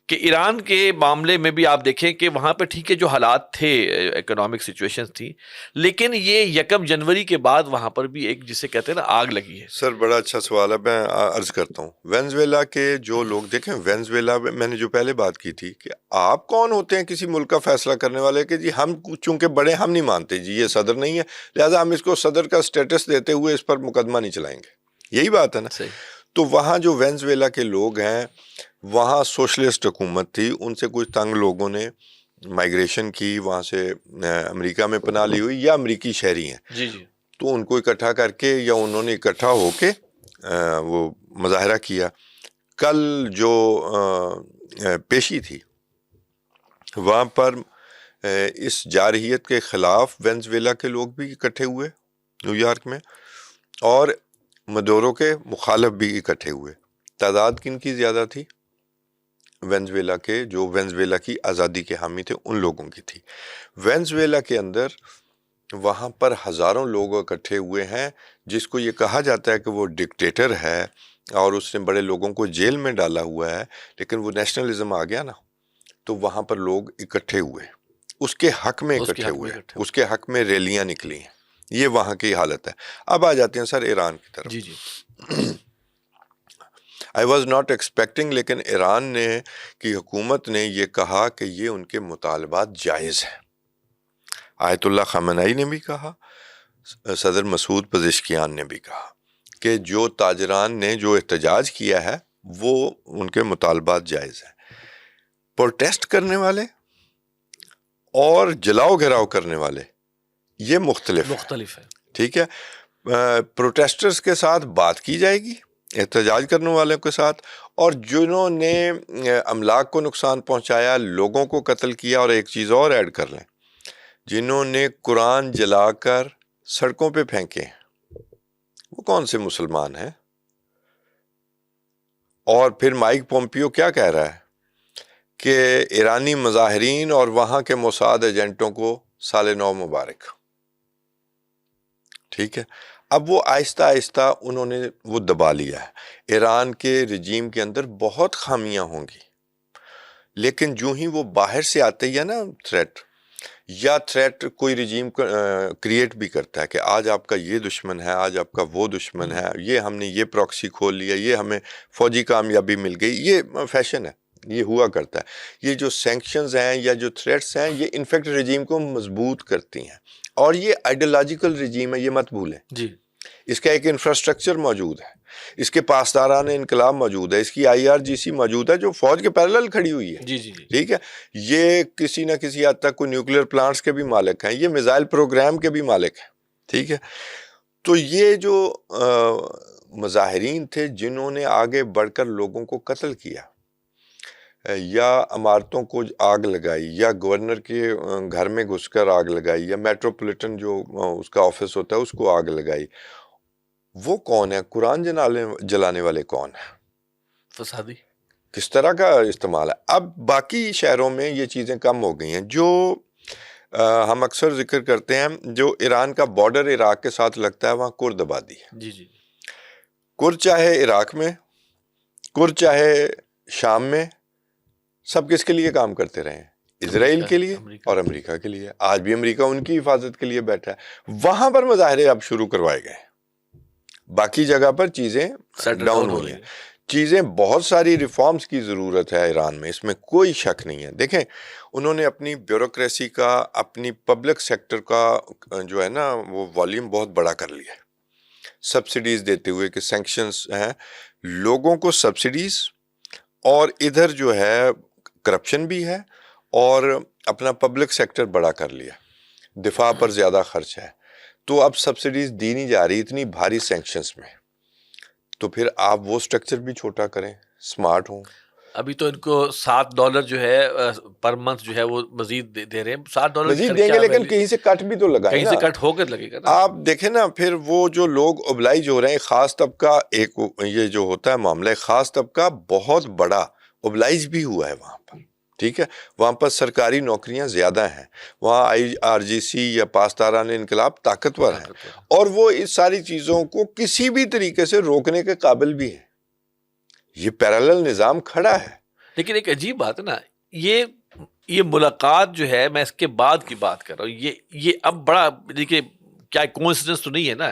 کہ ایران کے معاملے میں بھی آپ دیکھیں کہ وہاں پہ ٹھیک ہے جو حالات تھے، اکنامک سچویشن تھی، لیکن یہ 1 جنوری کے بعد وہاں پر بھی ایک جسے کہتے ہیں نا آگ لگی ہے. سر بڑا اچھا سوال ہے، میں عرض کرتا ہوں. وینزویلا کے جو لوگ دیکھیں، وینزویلا میں نے جو پہلے بات کی تھی کہ آپ کون ہوتے ہیں کسی ملک کا فیصلہ کرنے والے کہ جی ہم چونکہ بڑے ہم نہیں مانتے جی یہ صدر نہیں ہے لہٰذا ہم اس کو صدر کا سٹیٹس دیتے ہوئے اس پر مقدمہ نہیں چلائیں گے. یہی بات ہے نا. تو وہاں جو وینزویلا کے لوگ ہیں وہاں سوشلسٹ حکومت تھی، ان سے کچھ تنگ لوگوں نے مائیگریشن کی، وہاں سے امریکہ میں پناہ لی ہوئی یا امریکی شہری ہیں. جی جی. تو ان کو اکٹھا کر کے یا انہوں نے اکٹھا ہو کے وہ مظاہرہ کیا. کل جو پیشی تھی وہاں پر اس جارحیت کے خلاف وینزویلا کے لوگ بھی اکٹھے ہوئے نیو یارک میں اور مدورو کے مخالف بھی اکٹھے ہوئے. تعداد کن کی زیادہ تھی؟ وینزویلا کے جو وینزویلا کی آزادی کے حامی تھے ان لوگوں کی تھی. وینزویلا کے اندر وہاں پر ہزاروں لوگ اکٹھے ہوئے ہیں جس کو یہ کہا جاتا ہے کہ وہ ڈکٹیٹر ہے اور اس نے بڑے لوگوں کو جیل میں ڈالا ہوا ہے، لیکن وہ نیشنلزم آ گیا نا تو وہاں پر لوگ اکٹھے ہوئے، اس کے حق میں اکٹھے ہوئے، اس کے حق میں ریلیاں نکلی ہیں. یہ وہاں کی حالت ہے. اب آ جاتے ہیں سر ایران کی طرف. جی جی. I was not expecting، لیکن ایران کی حکومت نے یہ کہا کہ یہ ان کے مطالبات جائز ہیں. آیت اللہ خامنائی نے بھی کہا، صدر مسعود پزشکیان نے بھی کہا کہ جو تاجران نے جو احتجاج کیا ہے وہ ان کے مطالبات جائز ہیں. پروٹیسٹ کرنے والے اور جلاؤ گھراؤ کرنے والے یہ مختلف ہے. ٹھیک ہے. پروٹیسٹرز کے ساتھ بات کی جائے گی، احتجاج کرنے والوں کے ساتھ، اور جنہوں نے املاک کو نقصان پہنچایا، لوگوں کو قتل کیا، اور ایک چیز اور ایڈ کر لیں، جنہوں نے قرآن جلا کر سڑکوں پہ پھینکے، وہ کون سے مسلمان ہیں؟ اور پھر مائک پومپیو کیا کہہ رہا ہے کہ ایرانی مظاہرین اور وہاں کے موساد ایجنٹوں کو سال نو مبارک. ٹھیک ہے. اب وہ آہستہ آہستہ انہوں نے وہ دبا لیا ہے. ایران کے رجیم کے اندر بہت خامیاں ہوں گی، لیکن جو ہی وہ باہر سے آتے ہی ہے نا تھریٹ کوئی رجیم کریٹ بھی کرتا ہے کہ آج آپ کا یہ دشمن ہے، آج آپ کا وہ دشمن ہے، یہ ہم نے یہ پراکسی کھول لیا، یہ ہمیں فوجی کامیابی مل گئی. یہ فیشن ہے، یہ ہوا کرتا ہے. یہ جو سینکشنز ہیں یا جو تھریٹس ہیں، یہ انفیکٹ رجیم کو مضبوط کرتی ہیں. اور یہ آئیڈیالوجیکل رجیم ہے، یہ مت بھولیں. جی. اس کا ایک انفراسٹرکچر موجود ہے، اس کے پاسداران انقلاب موجود ہے، اس کی IRGC موجود ہے جو فوج کے پیرلل کھڑی ہوئی ہے. جی جی. ٹھیک ہے. یہ کسی نہ کسی حد تک کوئی نیوکلیر پلانٹس کے بھی مالک ہیں، یہ میزائل پروگرام کے بھی مالک ہیں. ٹھیک ہے. تو یہ جو مظاہرین تھے جنہوں نے آگے بڑھ کر لوگوں کو قتل کیا، یا عمارتوں کو آگ لگائی، یا گورنر کے گھر میں گھس کر آگ لگائی، یا میٹروپولیٹن جو اس کا آفس ہوتا ہے اس کو آگ لگائی، وہ کون ہے؟ قرآن جلانے والے کون ہیں؟ فسادی. کس طرح کا استعمال ہے؟ اب باقی شہروں میں یہ چیزیں کم ہو گئی ہیں. جو ہم اکثر ذکر کرتے ہیں، جو ایران کا بارڈر عراق کے ساتھ لگتا ہے، وہاں کرد آبادی ہے. جی جی. کرد چاہے عراق میں، کرد چاہے شام میں، سب کس کے لیے کام کرتے رہے ہیں؟ اسرائیل کے لیے اور امریکہ کے لیے. آج بھی امریکہ ان کی حفاظت کے لیے بیٹھا ہے. وہاں پر مظاہرے اب شروع کروائے گئے، باقی جگہ پر چیزیں ڈاؤن ہوئی ہیں. چیزیں بہت ساری ریفارمز کی ضرورت ہے ایران میں، اس میں کوئی شک نہیں ہے. دیکھیں، انہوں نے اپنی بیوروکریسی کا، اپنی پبلک سیکٹر کا جو ہے نا وہ والیوم بہت بڑا کر لیا ہے، سبسڈیز دیتے ہوئے کہ سینکشنز ہیں، لوگوں کو سبسڈیز، اور ادھر جو ہے کرپشن بھی ہے، اور اپنا پبلک سیکٹر بڑا کر لیا، دفاع پر زیادہ خرچ ہے. تو اب سبسڈیز دی نہیں جا رہی اتنی بھاری سینکشنز میں، تو پھر آپ وہ سٹرکچر بھی چھوٹا کریں، سمارٹ ہوں. ابھی تو ان کو $7 جو ہے پر منتھ جو ہے وہ مزید دے رہے ہیں. $7 مزید دیں گے، لیکن کہیں سے کٹ بھی تو لگائیں کہیں نا. سے کٹ ہو کر لگے گا نا. آپ دیکھیں نا، پھر وہ جو لوگ اوبلائج ہو رہے ہیں، خاص طبقہ، ایک یہ جو ہوتا ہے معاملہ، خاص طبقہ بہت بڑا اوبلائج بھی ہوا ہے وہاں پر. ٹھیک ہے. وہاں پر سرکاری نوکریاں زیادہ ہیں، وہاں IRGC یا پاسداران انقلاب طاقتور ہیں، اور وہ اس ساری چیزوں کو کسی بھی طریقے سے روکنے کے قابل بھی ہیں. یہ پیرالل نظام کھڑا ہے. لیکن ایک عجیب بات ہے نا، یہ ملاقات جو ہے، میں اس کے بعد کی بات کر رہا ہوں، یہ اب بڑا دیکھیے کیا کوئنسیڈنس تو نہیں ہے نا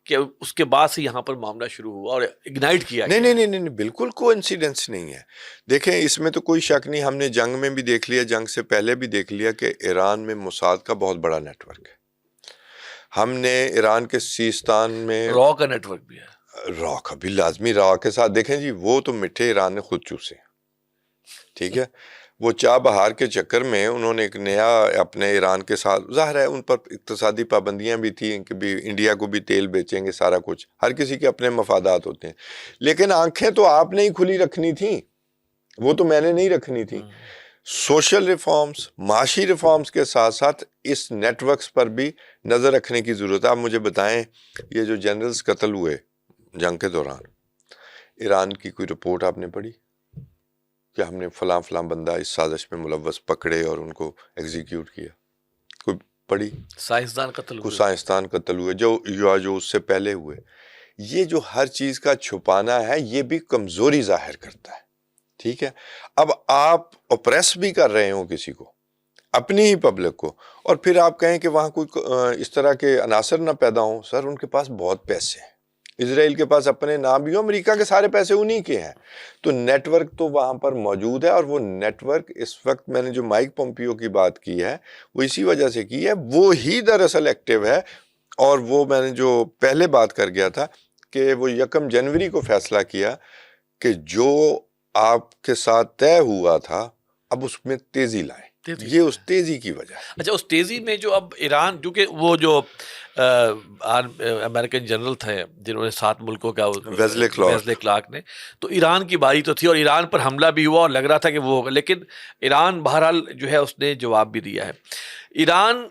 کہ اس کے بعد سے یہاں پر معاملہ شروع ہوا اور اگنائٹ کیا. نہیں، بالکل کوئنسیڈنس نہیں ہے. دیکھیں، اس میں تو کوئی شک نہیں. ہم نے جنگ میں بھی دیکھ لیا، جنگ سے پہلے بھی دیکھ لیا کہ ایران میں موساد کا بہت بڑا نیٹ ورک ہے. ہم نے ایران کے سیستان میں را کا نیٹ ورک بھی ہے. را کا بھی لازمی، را کے ساتھ دیکھیں جی، وہ تو مٹھے ایران نے خود چوسے. ٹھیک ہے. وہ چاہ بہار کے چکر میں انہوں نے ایک نیا اپنے ایران کے ساتھ، ظاہر ہے ان پر اقتصادی پابندیاں بھی تھیں کہ بھی انڈیا کو بھی تیل بیچیں گے، سارا کچھ، ہر کسی کے اپنے مفادات ہوتے ہیں. لیکن آنکھیں تو آپ نے ہی کھلی رکھنی تھیں، وہ تو میں نے نہیں رکھنی تھی. سوشل ریفارمز، معاشی ریفارمز کے ساتھ ساتھ اس نیٹ ورکس پر بھی نظر رکھنے کی ضرورت ہے. آپ مجھے بتائیں، یہ جو جنرلز قتل ہوئے جنگ کے دوران، ایران کی کوئی رپورٹ آپ نے پڑھی کہ ہم نے فلاں فلاں بندہ اس سازش میں ملوث پکڑے اور ان کو ایگزیکیوٹ کیا؟ کوئی پڑھی؟ سائنسدان قتل ہوئے، کوئی سائنسدان قتل ہوئے جو اس سے پہلے ہوئے. یہ جو ہر چیز کا چھپانا ہے، یہ بھی کمزوری ظاہر کرتا ہے. ٹھیک ہے. اب آپ اوپریس بھی کر رہے ہوں کسی کو، اپنی ہی پبلک کو، اور پھر آپ کہیں کہ وہاں کوئی اس طرح کے عناصر نہ پیدا ہوں. سر، ان کے پاس بہت پیسے ہیں. اسرائیل کے پاس اپنے نام بھی ہو، امریکہ کے سارے پیسے انہی کے ہیں. تو نیٹ ورک تو وہاں پر موجود ہے، اور وہ نیٹ ورک اس وقت میں نے جو مائک پومپیو کی بات کی ہے وہ اسی وجہ سے کی ہے، وہ ہی دراصل ایکٹیو ہے. اور وہ میں نے جو پہلے بات کر گیا تھا کہ وہ 1 جنوری کو فیصلہ کیا کہ جو آپ کے ساتھ طے ہوا تھا اب اس میں تیزی لائیں. یہ اس تیزی کی وجہ ہے. اچھا اس تیزی میں جو اب ایران کیونکہ وہ جو امریکن جنرل تھے جنہوں نے 7 ملکوں کا ویزلے کلارک نے, تو ایران کی باری تو تھی اور ایران پر حملہ بھی ہوا اور لگ رہا تھا کہ وہ ہوگا, لیکن ایران بہرحال جو ہے اس نے جواب بھی دیا ہے. ایران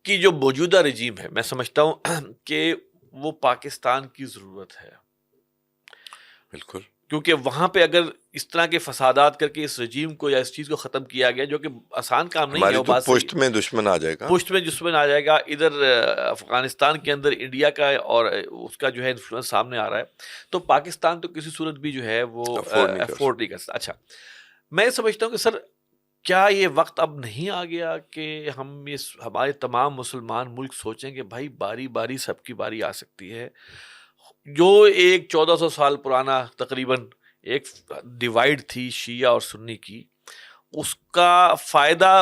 کی جو موجودہ رجیم ہے میں سمجھتا ہوں کہ وہ پاکستان کی ضرورت ہے. بالکل, کیونکہ وہاں پہ اگر اس طرح کے فسادات کر کے اس رجیم کو یا اس چیز کو ختم کیا گیا, جو کہ آسان کام نہیں ہے, ہماری تو پشت میں دشمن آ جائے گا, پشت میں دشمن آ جائے گا. ادھر افغانستان کے اندر انڈیا کا اور اس کا جو ہے انفلوئنس سامنے آ رہا ہے, تو پاکستان تو کسی صورت بھی جو ہے وہ افورڈ نہیں کر سکتا. اچھا میں سمجھتا ہوں کہ سر کیا یہ وقت اب نہیں آ گیا کہ ہمارے تمام مسلمان ملک سوچیں کہ بھائی باری باری سب کی باری آ سکتی ہے. جو ایک 1400 سال پرانا تقریباً ایک ڈیوائیڈ تھی شیعہ اور سنی کی, اس کا فائدہ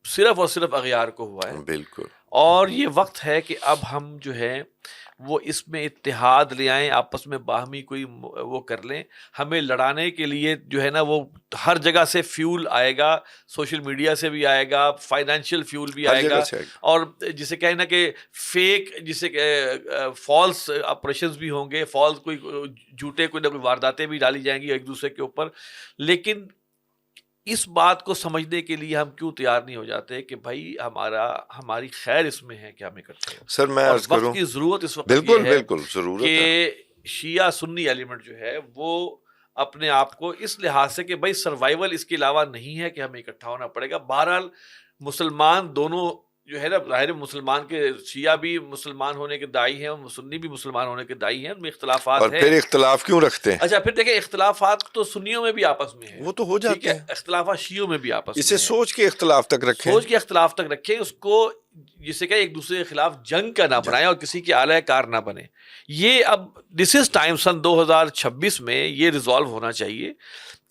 صرف اور صرف اغیار کو ہوا ہے. بالکل, اور یہ وقت ہے کہ اب ہم جو ہے وہ اس میں اتحاد لے آئیں, آپس میں باہمی کوئی وہ کر لیں. ہمیں لڑانے کے لیے جو ہے نا وہ ہر جگہ سے فیول آئے گا, سوشل میڈیا سے بھی آئے گا, فائنینشیل فیول بھی آئے گا, اور جسے کہیں نا کہ فیک جسے فالس آپریشنز بھی ہوں گے, فالس کوئی جھوٹے کوئی نہ کوئی وارداتیں بھی ڈالی جائیں گی ایک دوسرے کے اوپر. لیکن اس بات کو سمجھنے کے لیے ہم کیوں تیار نہیں ہو جاتے کہ بھائی ہماری خیر اس میں ہے کہ ہمیں کرتے ہیں. سر میں عرض کروں, وقت کی ضرورت اس وقت بالکل یہ ہے بالکل ضرورت ہے کہ شیعہ سنی ایلیمنٹ جو ہے وہ اپنے آپ کو اس لحاظ سے کہ بھائی سروائیول اس کے علاوہ نہیں ہے کہ ہمیں اکٹھا ہونا پڑے گا. بہرحال مسلمان دونوں جو ہے نا, ظاہر مسلمان کے شیعہ بھی مسلمان ہونے کے داعی ہیں اور سنی بھی مسلمان ہونے کے داعی ہیں, ان میں اختلافات ہیں. اور پھر اختلاف کیوں رکھتے ہیں؟ اچھا پھر دیکھیں اختلافات تو سنیوں میں بھی آپس میں ہیں, وہ تو ہو جاتے ہیں, اختلافات شیعوں میں بھی آپس میں اسے سوچ کے اختلاف تک رکھیں, سوچ کے اختلاف تک رکھیں, اس کو جسے کہ ایک دوسرے کے خلاف جنگ کا نہ بنائیں اور کسی کے اعلی کار نہ بنے. یہ اب دس از ٹائم سن 2026 میں یہ ریزالو ہونا چاہیے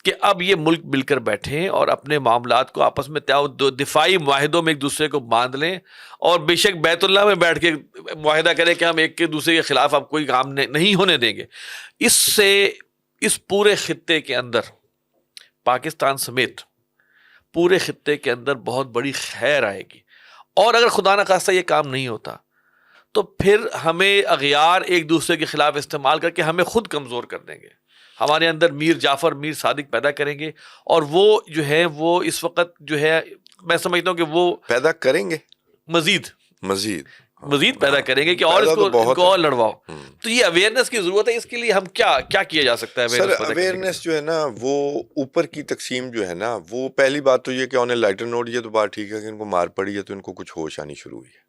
کہ اب یہ ملک مل کر بیٹھیں اور اپنے معاملات کو آپس میں دفاعی معاہدوں میں ایک دوسرے کو باندھ لیں, اور بے شک بیت اللہ میں بیٹھ کے معاہدہ کریں کہ ہم ایک کے دوسرے کے خلاف اب کوئی کام نہیں ہونے دیں گے. اس سے اس پورے خطے کے اندر پاکستان سمیت پورے خطے کے اندر بہت بڑی خیر آئے گی. اور اگر خدا نہ خواستہ یہ کام نہیں ہوتا تو پھر ہمیں اغیار ایک دوسرے کے خلاف استعمال کر کے ہمیں خود کمزور کر دیں گے, ہمارے اندر میر جعفر میر صادق پیدا کریں گے, اور وہ جو ہے وہ اس وقت جو ہے میں سمجھتا ہوں کہ وہ پیدا کریں گے, مزید پیدا کریں گے کہ اور اس کو اور لڑواؤ. تو یہ اویئرنیس کی ضرورت ہے. اس کے لیے ہم کیا کیا جا سکتا ہے؟ سر اویئرنیس جو ہے نا وہ اوپر کی تقسیم جو ہے نا, وہ پہلی بات تو یہ کہ آن اے لائٹر نوٹ یہ تو بات ٹھیک ہے کہ ان کو مار پڑی ہے تو ان کو کچھ ہوش آنی شروع ہوئی ہے,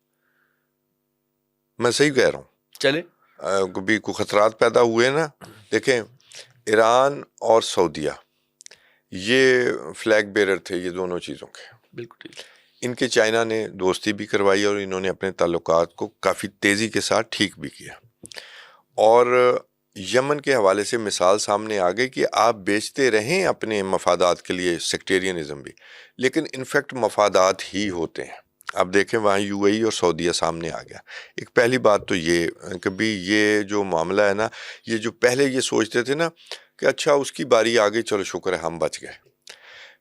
میں صحیح کہہ رہا ہوں, چلے بھی کوئی خطرات پیدا ہوئے نا. دیکھیں ایران اور سعودیہ یہ فلیگ بیرر تھے یہ دونوں چیزوں کے, بالکل ٹھیک. ان کے چائنا نے دوستی بھی کروائی اور انہوں نے اپنے تعلقات کو کافی تیزی کے ساتھ ٹھیک بھی کیا. اور یمن کے حوالے سے مثال سامنے آ گئی کہ آپ بیچتے رہیں اپنے مفادات کے لیے سیکٹیرینزم بھی, لیکن انفیکٹ مفادات ہی ہوتے ہیں. اب دیکھیں وہاں یو اے ای اور سعودیہ سامنے آ گیا. ایک پہلی بات تو یہ کہ بھی یہ جو معاملہ ہے نا, یہ جو پہلے یہ سوچتے تھے نا کہ اچھا اس کی باری آ گئی چلو شکر ہے ہم بچ گئے.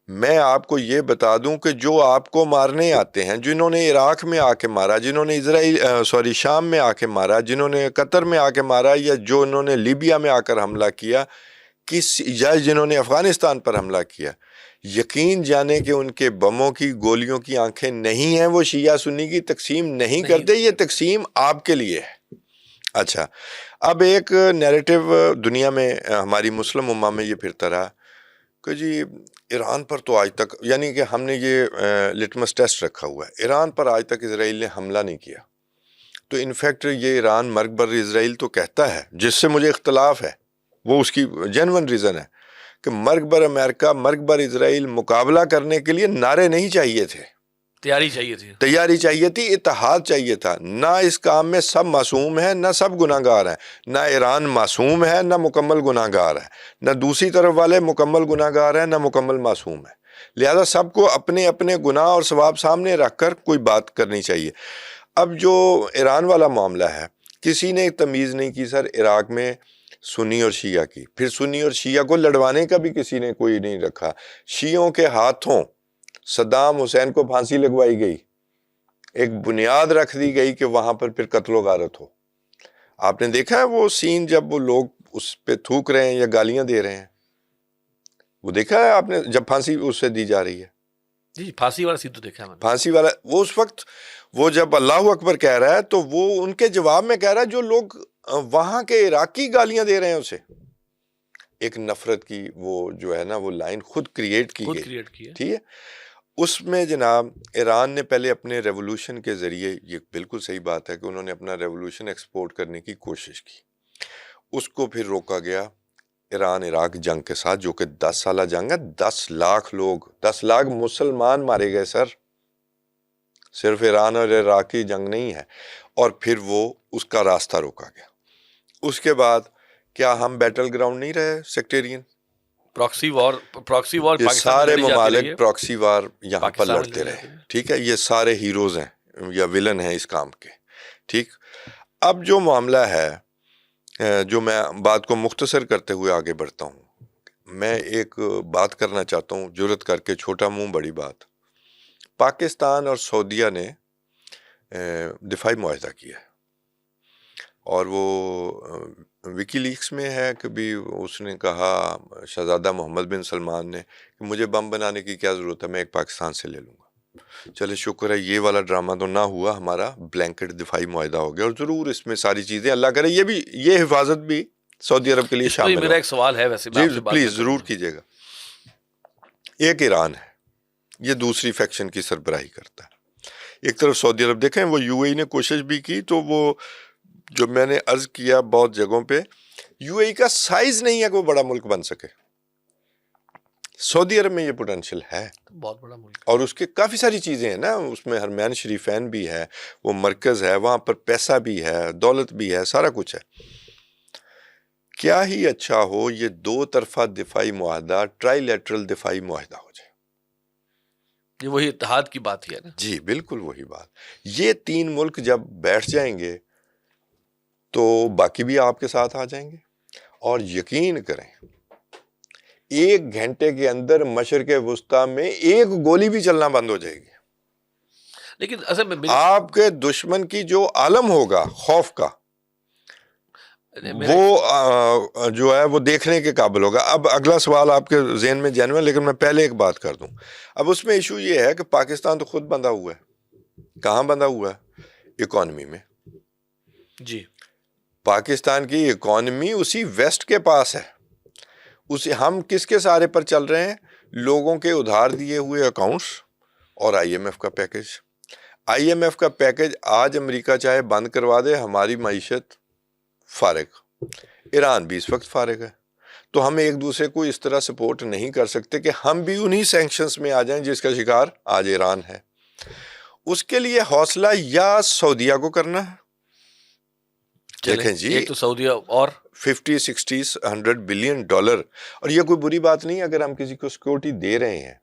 میں آپ کو یہ بتا دوں کہ جو آپ کو مارنے آتے ہیں, جنہوں نے عراق میں آ کے مارا, جنہوں نے شام میں آ کے مارا, جنہوں نے قطر میں آ کے مارا, یا جو انہوں نے لیبیا میں آ کر حملہ کیا, یا جنہوں نے افغانستان پر حملہ کیا, یقین جانے کہ ان کے بموں کی گولیوں کی آنکھیں نہیں ہیں, وہ شیعہ سنی کی تقسیم نہیں کرتے, یہ تقسیم آپ کے لیے ہے. اچھا اب ایک نیریٹو دنیا میں ہماری مسلم امہ میں یہ پھرتا رہا کہ جی ایران پر تو آج تک, یعنی کہ ہم نے یہ لٹمس ٹیسٹ رکھا ہوا ہے, ایران پر آج تک اسرائیل نے حملہ نہیں کیا. تو انفیکٹ یہ ایران مرگ بر اسرائیل تو کہتا ہے, جس سے مجھے اختلاف ہے, وہ اس کی جینون ریزن ہے کہ مرگ بر امریکہ مرگ بر اسرائیل مقابلہ کرنے کے لیے نعرے نہیں چاہیے تھے, تیاری چاہیے تھی, اتحاد چاہیے تھا. نہ اس کام میں سب معصوم ہیں, نہ سب گناہ گار ہیں, نہ ایران معصوم ہے نہ مکمل گناہ گار ہے, نہ دوسری طرف والے مکمل گناہ گار ہیں نہ مکمل معصوم ہے. لہذا سب کو اپنے اپنے گناہ اور ثواب سامنے رکھ کر کوئی بات کرنی چاہیے. اب جو ایران والا معاملہ ہے, کسی نے تمیز نہیں کی سر عراق میں سنی اور شیعہ کی. پھر سنی اور شیعہ کو لڑوانے کا بھی کسی نے کوئی نہیں رکھا. شیعوں کے ہاتھوں صدام حسین کو پھانسی لگوائی گئی, ایک بنیاد رکھ دی گئی کہ وہاں پر پھر قتل و غارت ہو. آپ نے دیکھا ہے وہ سین جب وہ لوگ اس پہ تھوک رہے ہیں یا گالیاں دے رہے ہیں, وہ دیکھا ہے آپ نے جب پھانسی اس سے دی جا رہی ہے؟ جی پھانسی والا سین تو دیکھا ہے میں نے. پھانسی والا وہ اس وقت وہ جب اللہ اکبر کہہ رہا ہے تو وہ ان کے جواب میں کہہ رہا ہے جو لوگ وہاں کے عراقی گالیاں دے رہے ہیں اسے. ایک نفرت کی وہ جو ہے نا وہ لائن خود کریٹ کی خود گئی, کریٹ کی ہے. ٹھیک ہے. اس میں جناب ایران نے پہلے اپنے ریولوشن کے ذریعے, یہ بالکل صحیح بات ہے کہ انہوں نے اپنا ریولوشن ایکسپورٹ کرنے کی کوشش کی, اس کو پھر روکا گیا ایران عراق جنگ کے ساتھ, جو کہ 10 سالہ جنگ ہے. 10 لاکھ لوگ, 10 لاکھ مسلمان مارے گئے سر, صرف ایران اور عراق کی جنگ نہیں ہے. اور پھر وہ اس کا راستہ روکا گیا. اس کے بعد کیا ہم بیٹل گراؤنڈ نہیں رہے سیکٹیرین؟ پراکسی وار یہ پاکستان سارے میں لڑی جاتی رہی ممالک ہے, پراکسی وار یہاں پر پاکستان میں لڑتے لڑی رہے, جاتی ہے. ٹھیک ہے. یہ سارے ہیروز ہیں یا ولن ہیں اس کام کے, ٹھیک. اب جو معاملہ ہے, جو میں بات کو مختصر کرتے ہوئے آگے بڑھتا ہوں, میں ایک بات کرنا چاہتا ہوں جرت کر کے, چھوٹا منہ بڑی بات. پاکستان اور سعودیہ نے دفاعی معاہدہ کیا ہے, اور وہ وکی لیکس میں ہے کہ بھی اس نے کہا شہزادہ محمد بن سلمان نے کہ مجھے بم بنانے کی کیا ضرورت ہے, میں ایک پاکستان سے لے لوں گا. چلے شکر ہے یہ والا ڈرامہ تو نہ ہوا, ہمارا بلینکٹ دفاعی معاہدہ ہو گیا. اور ضرور اس میں ساری چیزیں اللہ کرے یہ حفاظت بھی سعودی عرب کے لیے اس پہ شامل میرا ہو. ایک سوال ہے ویسے, میں جی آپ سے بات پلیز کرتا ضرور ہوں. کیجیے گا. ایک ایران ہے, یہ دوسری فیکشن کی سربراہی کرتا ہے. ایک طرف سعودی عرب, دیکھیں وہ یو اے ای نے کوشش بھی کی, تو وہ جو میں نے عرض کیا بہت جگہوں پہ, یو اے ای کا سائز نہیں ہے کہ وہ بڑا ملک بن سکے. سعودی عرب میں یہ پوٹینشیل ہے, بہت بڑا ملک, اور اس کے کافی ساری چیزیں ہیں نا, اس میں حرمین شریفین بھی ہے, وہ مرکز ہے, وہاں پر پیسہ بھی ہے, دولت بھی ہے, سارا کچھ ہے. کیا ہی اچھا ہو یہ 2 طرفہ دفاعی معاہدہ ٹرائی لیٹرل دفاعی معاہدہ ہو جائے. یہ وہی اتحاد کی بات ہی ہے نا. جی بالکل وہی بات. یہ 3 ملک جب بیٹھ جائیں گے تو باقی بھی آپ کے ساتھ آ جائیں گے. اور یقین کریں 1 گھنٹے کے اندر مشرق وسطیٰ میں 1 گولی بھی چلنا بند ہو جائے گی. لیکن اصل میں آپ کے دشمن کی جو عالم ہوگا خوف کا, وہ جو ہے وہ دیکھنے کے قابل ہوگا. اب اگلا سوال آپ کے ذہن میں جینوئن, لیکن میں پہلے ایک بات کر دوں. اب اس میں ایشو یہ ہے کہ پاکستان تو خود بندھا ہوا ہے. کہاں بندھا ہوا ہے؟ اکانومی میں. جی پاکستان کی اکانومی اسی ویسٹ کے پاس ہے. ہم کس کے سہارے پر چل رہے ہیں؟ لوگوں کے ادھار دیے ہوئے اکاؤنٹس اور آئی ایم ایف کا پیکج. آئی ایم ایف کا پیکج آج امریکہ چاہے بند کروا دے, ہماری معیشت فارغ. ایران بھی اس وقت فارغ ہے. تو ہم ایک دوسرے کو اس طرح سپورٹ نہیں کر سکتے کہ ہم بھی انہی سینکشنز میں آ جائیں جس کا شکار آج ایران ہے. اس کے لیے حوصلہ یا سعودیہ کو کرنا ہے. دیکھیں جی, ایک تو سعودیہ اور 50, 60, $100 بلین, اور یہ کوئی بری بات نہیں اگر ہم کسی کو سیکورٹی دے رہے ہیں.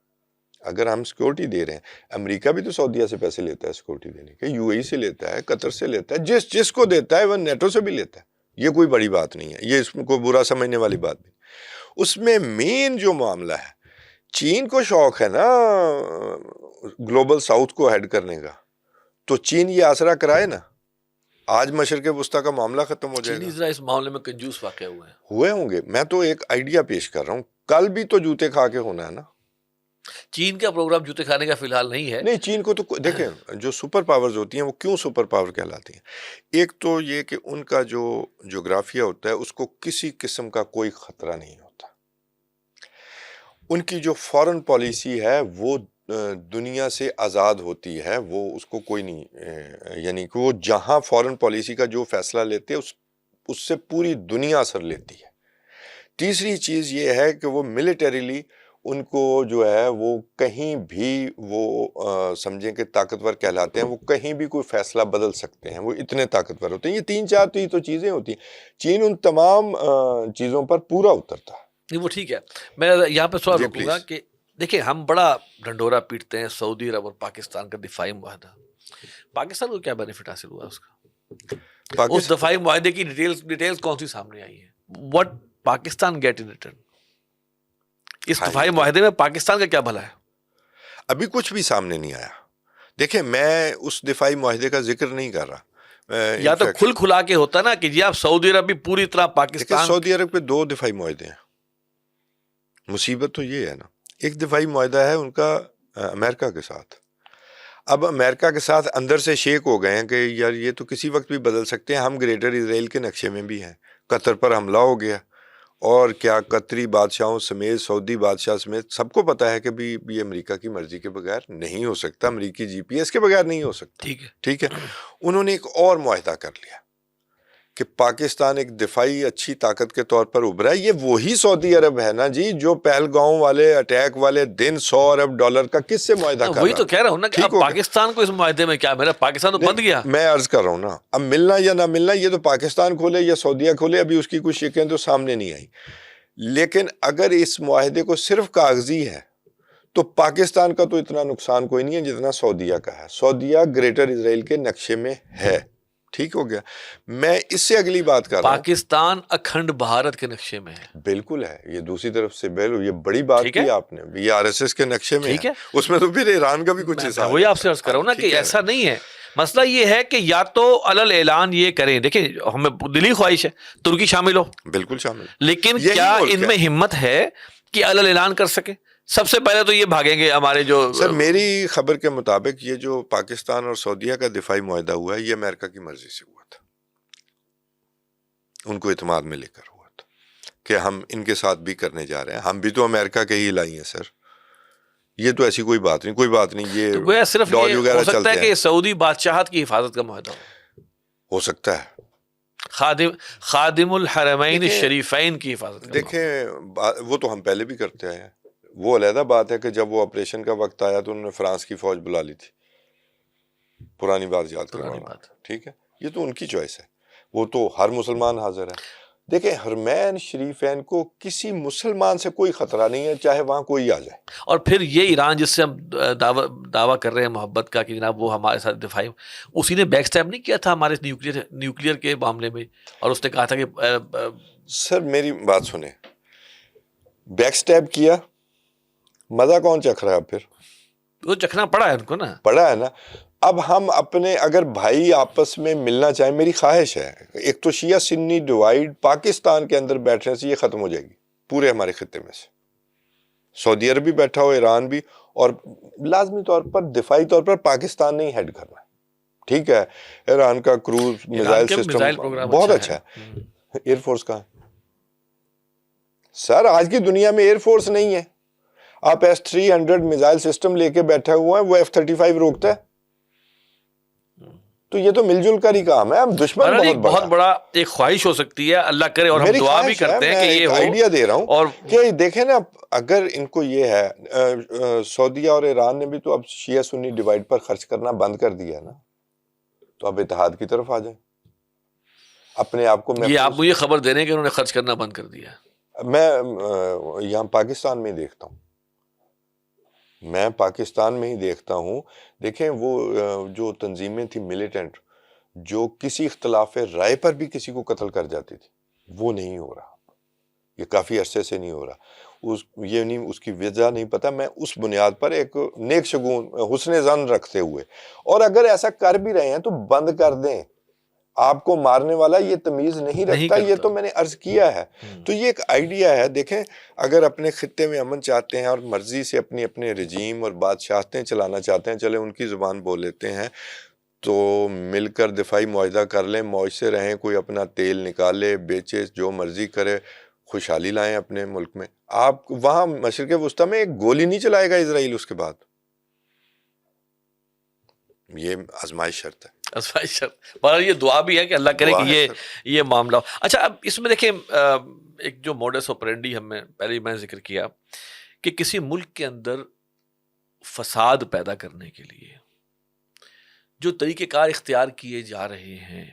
اگر ہم سیکورٹی دے رہے ہیں, امریکہ بھی تو سعودیہ سے پیسے لیتا ہے سیکورٹی دینے کے, یو اے ای سے لیتا ہے, قطر سے لیتا ہے, جس کو دیتا ہے وہ نیٹو سے بھی لیتا ہے. یہ کوئی بڑی بات نہیں ہے, یہ اس میں کوئی برا سمجھنے والی بات نہیں. اس میں مین جو معاملہ ہے, چین کو شوق ہے نا گلوبل ساؤتھ کو ہیڈ کرنے کا, تو چین یہ آسرا کرائے نا, آج مشرق وسطیٰ کا معاملہ ختم ہو جائے گا. چینی ذرا اس معاملے میں کنجوس واقع ہوئے ہوں گے. میں تو ایک آئیڈیا پیش کر رہا ہوں, کل بھی تو جوتے کھا کے ہونا ہے نا. چین کا پروگرام جوتے کھانے کا فی الحال نہیں ہے. نہیں, چین کو تو دیکھیں جو سپر پاورز ہوتی ہیں وہ کیوں سپر پاور کہلاتی ہیں. ایک تو یہ کہ ان کا جو جغرافیہ ہوتا ہے اس کو کسی قسم کا کوئی خطرہ نہیں ہوتا. ان کی جو فارن پالیسی ہے وہ دنیا سے آزاد ہوتی ہے, وہ اس کو کوئی نہیں, یعنی کہ وہ جہاں فارن پالیسی کا جو فیصلہ لیتے اس سے پوری دنیا اثر لیتی ہے. تیسری چیز یہ ہے کہ وہ ملیٹریلی ان کو جو ہے وہ کہیں بھی وہ سمجھیں کہ طاقتور کہلاتے ہیں, وہ کہیں بھی کوئی فیصلہ بدل سکتے ہیں, وہ اتنے طاقتور ہوتے ہیں. یہ 3-4 تو چیزیں ہوتی ہیں. چین ان تمام چیزوں پر پورا اترتا ہے. نہیں وہ ٹھیک ہے, میں یہاں پہ سوال رکوں گا کہ دیکھیں ہم بڑا ڈنڈورا پیٹتے ہیں سعودی عرب اور پاکستان کا دفاعی معاہدہ. پاکستان کو کیا بینیفٹ حاصل ہوا اس کا؟ اس دفاعی معاہدے کی ڈیٹیلز کون سی سامنے آئی ہیں؟ what Pakistan get in return? اس ہاں دفاعی معاہدے میں پاکستان کا کیا بھلا ہے؟ ابھی کچھ بھی سامنے نہیں آیا. دیکھیں میں اس دفاعی معاہدے کا ذکر نہیں کر رہا. یا تو کھل کھلا کے ہوتا نا کہ جی آپ سعودی عرب بھی پوری طرح پاکستان. سعودی عرب کے 2 دفاعی معاہدے ہیں. مصیبت تو یہ ہے نا, ایک دفاعی معاہدہ ہے ان کا امریکہ کے ساتھ. اب امریکہ کے ساتھ اندر سے شیک ہو گئے ہیں کہ یار یہ تو کسی وقت بھی بدل سکتے ہیں, ہم گریٹر اسرائیل کے نقشے میں بھی ہیں. قطر پر حملہ ہو گیا, اور کیا قطری بادشاہوں سمیت سعودی بادشاہ سمیت سب کو پتا ہے کہ بھی یہ امریکہ کی مرضی کے بغیر نہیں ہو سکتا, امریکی جی پی ایس کے بغیر نہیں ہو سکتا. ٹھیک ہے. انہوں نے ایک اور معاہدہ کر لیا کہ پاکستان ایک دفاعی اچھی طاقت کے طور پر ابھرا ہے. یہ وہی سعودی عرب ہے نا جی جو پہلگاؤں والے اٹیک والے دن $100 ارب کا کس سے معاہدہ کر رہا ہے. وہی تو کہہ رہا ہوں نا کہ اب پاکستان کو اس معاہدے میں کیا میرا, پاکستان تو بند گیا. میں عرض کر رہا ہوں نا, اب ملنا یا نہ ملنا یہ تو پاکستان کھولے یا سعودیہ کھولے, ابھی اس کی کچھ شکیں تو سامنے نہیں آئی. لیکن اگر اس معاہدے کو صرف کاغذی ہے تو پاکستان کا تو اتنا نقصان کوئی نہیں ہے جتنا سعودیہ کا ہے. سعودیہ گریٹر اسرائیل کے نقشے میں ہے. ٹھیک ہو گیا. میں اس سے اگلی بات کر رہا ہوں, پاکستان اکھنڈ بھارت کے نقشے میں ہے. بالکل ہے. یہ دوسری طرف سے یہ بڑی بات کی آپ نے, یہ RSS کے نقشے میں ہے. اس میں تو پھر ایران کا بھی کچھ حصہ ہے. وہی آپ سے عرض کر رہا ہوں نا کہ ایسا نہیں ہے. مسئلہ یہ ہے کہ یا تو علل اعلان یہ کریں, دیکھیں ہمیں دلی خواہش ہے ترکی شامل ہو, بالکل شامل, لیکن کیا ان میں ہمت ہے کہ علل اعلان کر سکے؟ سب سے پہلے تو یہ بھاگیں گے ہمارے جو سر, میری خبر کے مطابق یہ جو پاکستان اور سعودیہ کا دفاعی معاہدہ ہوا ہے یہ امریکہ کی مرضی سے ہوا تھا, ان کو اعتماد میں لے کر ہوا تھا کہ ہم ان کے ساتھ بھی کرنے جا رہے ہیں. ہم بھی تو امریکہ کے ہی لائی ہیں سر, یہ تو ایسی کوئی بات نہیں. یہ صرف ڈاج یہ وغیرہ ہو سکتا ہے چلتے کہ ہیں, سعودی بادشاہت کی حفاظت کا معاہدہ ہو سکتا ہے خادم الحرمین الشریفین کی حفاظت کا. دیکھیں وہ تو ہم پہلے بھی کرتے آئے ہیں. وہ علیحدہ بات ہے کہ جب وہ آپریشن کا وقت آیا تو انہوں نے فرانس کی فوج بلا لی تھی, پرانی بات یاد کروانا. ٹھیک ہے, یہ تو ان کی چوائس ہے, وہ تو ہر مسلمان حاضر ہے. دیکھیں حرمین شریفین کو کسی مسلمان سے کوئی خطرہ نہیں ہے, چاہے وہاں کوئی آ جائے. اور پھر یہ ایران جس سے ہم دعویٰ کر رہے ہیں محبت کا کہ جناب وہ ہمارے ساتھ دفاعی, اسی نے بیک سٹیپ نہیں کیا تھا ہمارے نیوکلیئر کے معاملے میں, اور اس نے کہا تھا کہ سر میری بات سنیں, بیک سٹیپ کیا, مزہ کون چکھ رہا ہے؟ پھر وہ چکھنا پڑا ہے ان کو نا, پڑا ہے نا. اب ہم اپنے اگر بھائی آپس میں ملنا چاہیں, میری خواہش ہے ایک تو شیعہ سنی ڈیوائیڈ پاکستان کے اندر بیٹھنے سے یہ ختم ہو جائے گی پورے ہمارے خطے میں سے. سعودی عرب بھی بیٹھا ہو, ایران بھی, اور لازمی طور پر دفاعی طور پر پاکستان نے ہی ہیڈ کرنا ہے. ٹھیک ہے, ایران کا کروز میزائل سسٹم بہت اچھا ہے. ایئر فورس کہاں ہے سر؟ آج کی دنیا میں ایئر فورس نہیں ہے. آپ S-300 میزائل سسٹم لے کے بیٹھے ہوئے ہیں, وہ F-35 روکتا ہے. تو یہ تو مل جل کر ہی کام ہے. ہم دشمن بہت بڑا ایک خواہش ہو سکتی ہے, اللہ کرے, اور ہم دعا بھی کرتے ہیں کہ یہ ہو. آئیڈیا دے رہا ہوں, اور کہ دیکھیں نا, اگر ان کو یہ ہے, سعودیہ اور ایران نے بھی تو اب شیعہ سنی ڈیوائیڈ پر خرچ کرنا بند کر دیا ہے نا, تو اب اتحاد کی طرف آ جائیں اپنے آپ کو. یہ آپ مجھے خبر دے رہے ہیں کہ انہوں نے خرچ کرنا بند کر دیا. میں یہاں پاکستان میں ہی دیکھتا ہوں, میں پاکستان میں ہی دیکھتا ہوں. دیکھیں وہ جو تنظیمیں تھیں ملیٹنٹ, جو کسی اختلاف رائے پر بھی کسی کو قتل کر جاتی تھی, وہ نہیں ہو رہا. یہ کافی عرصے سے نہیں ہو رہا. یہ نہیں, اس کی وجہ نہیں پتا. میں اس بنیاد پر ایک نیک شگون حسن ظن رکھتے ہوئے, اور اگر ایسا کر بھی رہے ہیں تو بند کر دیں. آپ کو مارنے والا یہ تمیز نہیں رکھتا, یہ تو میں نے عرض کیا ہے. تو یہ ایک آئیڈیا ہے. دیکھیں اگر اپنے خطے میں امن چاہتے ہیں اور مرضی سے اپنے رجیم اور بادشاہتیں چلانا چاہتے ہیں, چلے ان کی زبان بول لیتے ہیں, تو مل کر دفاعی معاہدہ کر لیں, موج سے رہیں, کوئی اپنا تیل نکالے بیچے, جو مرضی کرے, خوشحالی لائیں اپنے ملک میں. آپ وہاں مشرق وسطیٰ میں ایک گولی نہیں چلائے گا اسرائیل اس کے بعد. یہ آزمائش شرط ہے. پر یہ دعا بھی ہے کہ اللہ کرے کہ یہ معاملہ ہو. اچھا, اب اس میں دیکھیں ایک جو موڈس آپرینڈی ہمیں پہلے میں ذکر کیا کہ کسی ملک کے اندر فساد پیدا کرنے کے لیے جو طریقہ کار اختیار کیے جا رہے ہیں,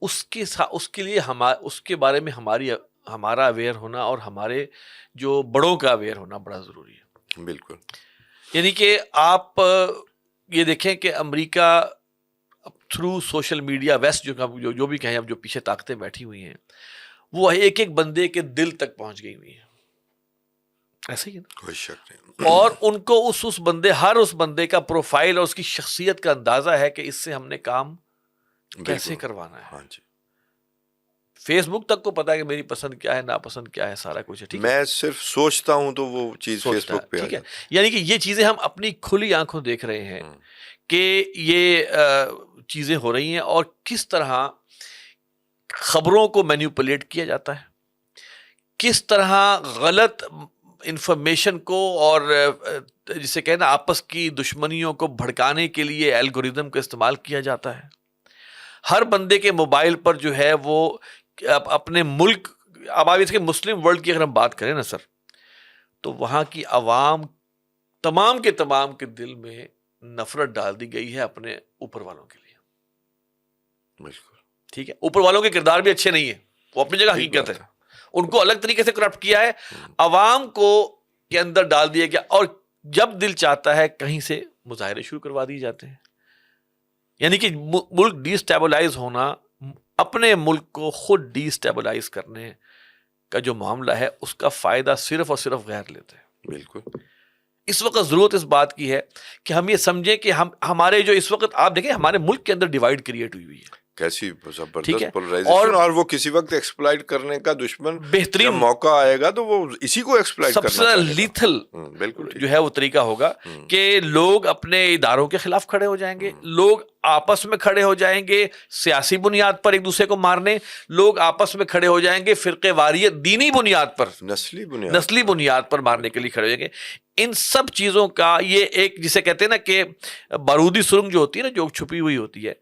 اس کے لیے اس کے بارے میں ہمارا اویئر ہونا اور ہمارے جو بڑوں کا اویئر ہونا بڑا ضروری ہے. بالکل. یعنی کہ آپ یہ دیکھیں کہ امریکہ تھرو سوشل میڈیا, ویسٹ جو بھی کہیں اب جو پیچھے طاقتیں بیٹھی ہوئی ہیں, وہ ایک ایک بندے کے دل تک پہنچ گئی ہوئی ہے. ایسا ہی ہے نا؟ کوئی شک نہیں. اور ان کو اس بندے کا پروفائل اور اس کی شخصیت کا اندازہ ہے کہ اس سے ہم نے کام کیسے کروانا ہے. ہاں جی. فیس بک تک کو پتا ہے کہ میری پسند کیا ہے، ناپسند کیا ہے، سارا کچھ ہے. ٹھیک ہے، میں صرف سوچتا ہوں تو وہ چیز فیس بک پہ آ ٹھیک ہے. جاتی یعنی کہ یہ چیزیں ہم اپنی کھلی آنکھوں دیکھ رہے ہیں کہ یہ چیزیں ہو رہی ہیں، اور کس طرح خبروں کو مینیپولیٹ کیا جاتا ہے، کس طرح غلط انفارمیشن کو اور جسے کہنا آپس کی دشمنیوں کو بھڑکانے کے لیے الگوریدم کا استعمال کیا جاتا ہے. ہر بندے کے موبائل پر جو ہے وہ اپنے ملک، اب آپ اس کے مسلم ورلڈ کی اگر ہم بات کریں نا سر، تو وہاں کی عوام تمام کے دل میں نفرت ڈال دی گئی ہے اپنے اوپر والوں کے لیے. بالکل ٹھیک ہے، اوپر والوں کے کردار بھی اچھے نہیں ہیں، وہ اپنی جگہ حقیقت ہے، ان کو الگ طریقے سے کرپٹ کیا ہے، عوام کو کے اندر ڈال دیا گیا، اور جب دل چاہتا ہے کہیں سے مظاہرے شروع کروا دیے جاتے ہیں. یعنی کہ ملک ڈی اسٹیبلائز ہونا، اپنے ملک کو خود ڈی اسٹیبلائز کرنے کا جو معاملہ ہے، اس کا فائدہ صرف اور صرف غیر لیتے ہیں. بالکل. اس وقت ضرورت اس بات کی ہے کہ ہم یہ سمجھیں کہ ہمارے جو اس وقت آپ دیکھیں ہمارے ملک کے اندر ڈیوائڈ کریٹ ہوئی ہے، کیسی ٹھیک زبردست ہے، پولرائزیشن، اور وہ کسی وقت ایکسپلائٹ کرنے کا دشمن بہترین جب موقع آئے گا تو وہ اسی کو ایکسپلائٹ سب کرنا سے چاہے گا. لیتھل بالکل جو ہے وہ طریقہ ہوگا کہ لوگ اپنے اداروں کے خلاف کھڑے ہو جائیں گے، لوگ آپس میں کھڑے ہو جائیں گے سیاسی بنیاد پر ایک دوسرے کو مارنے، لوگ آپس میں کھڑے ہو جائیں گے فرقے واریت دینی بنیاد پر، نسلی بنیاد پر مارنے کے لیے کھڑے ہو جائیں گے. ان سب چیزوں کا یہ ایک جسے کہتے ہیں نا کہ بارودی سرنگ جو ہوتی ہے نا، جو چھپی ہوئی ہوتی ہے،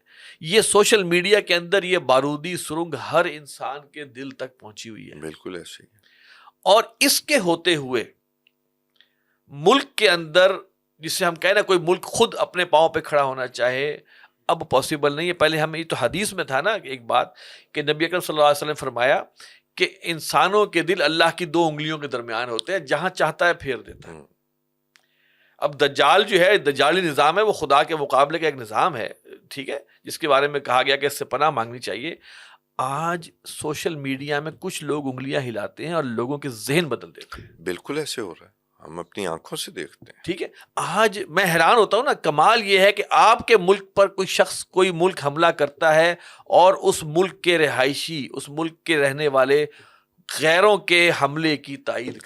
یہ سوشل میڈیا کے اندر یہ بارودی سرنگ ہر انسان کے دل تک پہنچی ہوئی ہے. بالکل ایسے ہی. اور اس کے ہوتے ہوئے ملک کے اندر جسے ہم کہیں نا کوئی ملک خود اپنے پاؤں پہ کھڑا ہونا چاہے، اب پاسبل نہیں ہے. پہلے ہمیں یہ تو حدیث میں تھا نا ایک بات کہ نبی اکرم صلی اللہ علیہ وسلم نے فرمایا کہ انسانوں کے دل اللہ کی 2 انگلیوں کے درمیان ہوتے ہیں، جہاں چاہتا ہے پھیر دیتا ہے. اب دجال جو ہے، دجالی نظام ہے، وہ خدا کے مقابلے کا ایک نظام ہے، ٹھیک ہے، جس کے بارے میں کہا گیا کہ اس سے پناہ مانگنی چاہیے. آج سوشل میڈیا میں کچھ لوگ انگلیاں ہلاتے ہیں اور لوگوں کے ذہن بدل دیتے ہیں. بالکل ایسے ہو رہا ہے، ہم اپنی آنکھوں سے دیکھتے ہیں. ٹھیک ہے، آج میں حیران ہوتا ہوں نا، کمال یہ ہے کہ آپ کے ملک پر کوئی شخص کوئی ملک حملہ کرتا ہے اور اس ملک کے رہائشی، اس ملک کے رہنے والے غیروں کے حملے کی تائید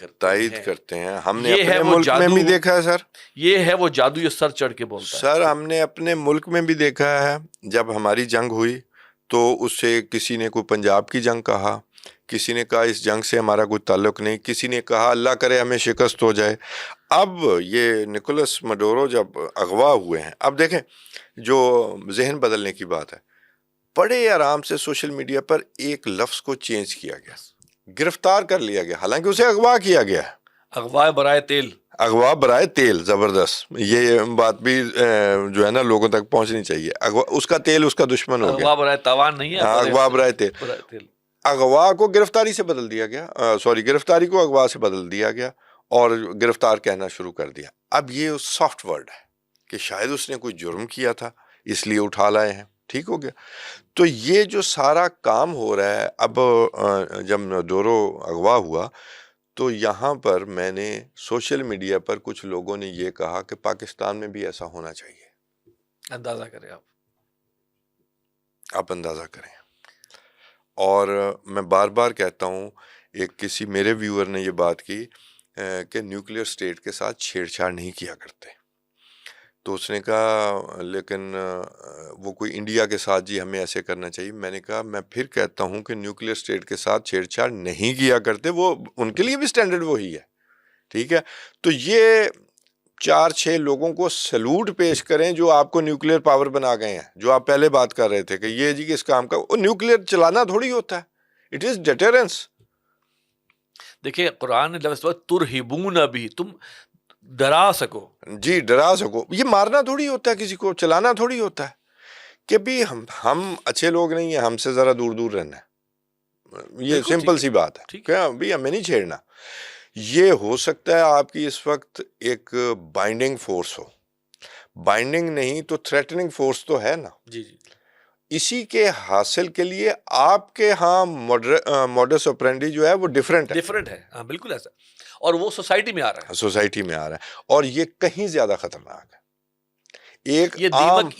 کرتے ہیں. ہم نے یہ ہے اپنے وہ ملک میں بھی دیکھا ہے سر، یہ ہے وہ جادو جو سر چڑھ کے بولتا ہے. سر ہم نے اپنے ملک میں بھی دیکھا ہے، جب ہماری جنگ ہوئی تو اس سے کسی نے کوئی پنجاب کی جنگ کہا، کسی نے کہا اس جنگ سے ہمارا کوئی تعلق نہیں، کسی نے کہا اللہ کرے ہمیں شکست ہو جائے. اب یہ نکولس مڈورو جب اغوا ہوئے ہیں، اب دیکھیں جو ذہن بدلنے کی بات ہے، بڑے آرام سے سوشل میڈیا پر ایک لفظ کو چینج کیا گیا، گرفتار کر لیا گیا، حالانکہ اسے اغوا کیا گیا ہے. اغوا برائے تیل، اغوا برائے تیل، زبردست. یہ بات بھی جو ہے نا لوگوں تک پہنچنی چاہیے. اس کا تیل اس کا دشمن ہو گیا. اغوا برائے تاوان نہیں ہے، اغوا برائے تیل. اغوا کو گرفتاری سے بدل دیا گیا، گرفتاری کو اغوا سے بدل دیا گیا اور گرفتار کہنا شروع کر دیا. اب یہ سافٹ ورڈ ہے کہ شاید اس نے کوئی جرم کیا تھا اس لیے اٹھا لائے ہیں، ٹھیک ہو گیا. تو یہ جو سارا کام ہو رہا ہے، اب جب مڈورو اغوا ہوا تو یہاں پر میں نے سوشل میڈیا پر کچھ لوگوں نے یہ کہا کہ پاکستان میں بھی ایسا ہونا چاہیے. اندازہ کریں آپ اندازہ کریں. اور میں بار بار کہتا ہوں، ایک کسی میرے ویور نے یہ بات کی کہ نیوکلیر اسٹیٹ کے ساتھ چھیڑ چھاڑ نہیں کیا کرتے. تو اس نے کہا لیکن وہ کوئی انڈیا کے ساتھ جی ہمیں ایسے کرنا چاہیے. میں نے کہا میں پھر کہتا ہوں کہ نیوکلیر اسٹیٹ کے ساتھ چھیڑ چھاڑ نہیں کیا کرتے، وہ ان کے لیے بھی سٹینڈرڈ وہی ہے، ٹھیک ہے. تو یہ 4-6 لوگوں کو سلوٹ پیش کریں جو آپ کو نیوکلیر پاور بنا گئے ہیں. جو آپ پہلے بات کر رہے تھے کہ یہ جی کس کام کا، وہ نیوکلیر چلانا تھوڑی ہوتا ہے، اٹ از ڈیٹرنس. دیکھیں قرآن نے لفظ ترہبون بھی، تم ڈرا سکو، جی ڈرا سکو. یہ مارنا تھوڑی ہوتا ہے، کسی کو چلانا تھوڑی ہوتا ہے کہ بھی ہم اچھے لوگ نہیں ہیں، ہم سے ذرا دور دور رہنا ہے. یہ سمپل سی بات ہے کہ بھی ہمیں نہیں چھیڑنا. یہ ہو سکتا ہے آپ کی اس وقت ایک بائنڈنگ فورس ہو، بائنڈنگ نہیں تو تھریٹننگ فورس تو ہے نا. جی جی. اسی کے حاصل کے لیے آپ کے ہاں موڈس آپرینڈی جو ہے وہ ڈیفرنٹ ہے. ہاں بالکل ایسا, اور وہ سوسائٹی میں آ رہا ہے, سوسائٹی میں آ رہا ہے, اور یہ کہیں زیادہ خطرناک ہے. ایک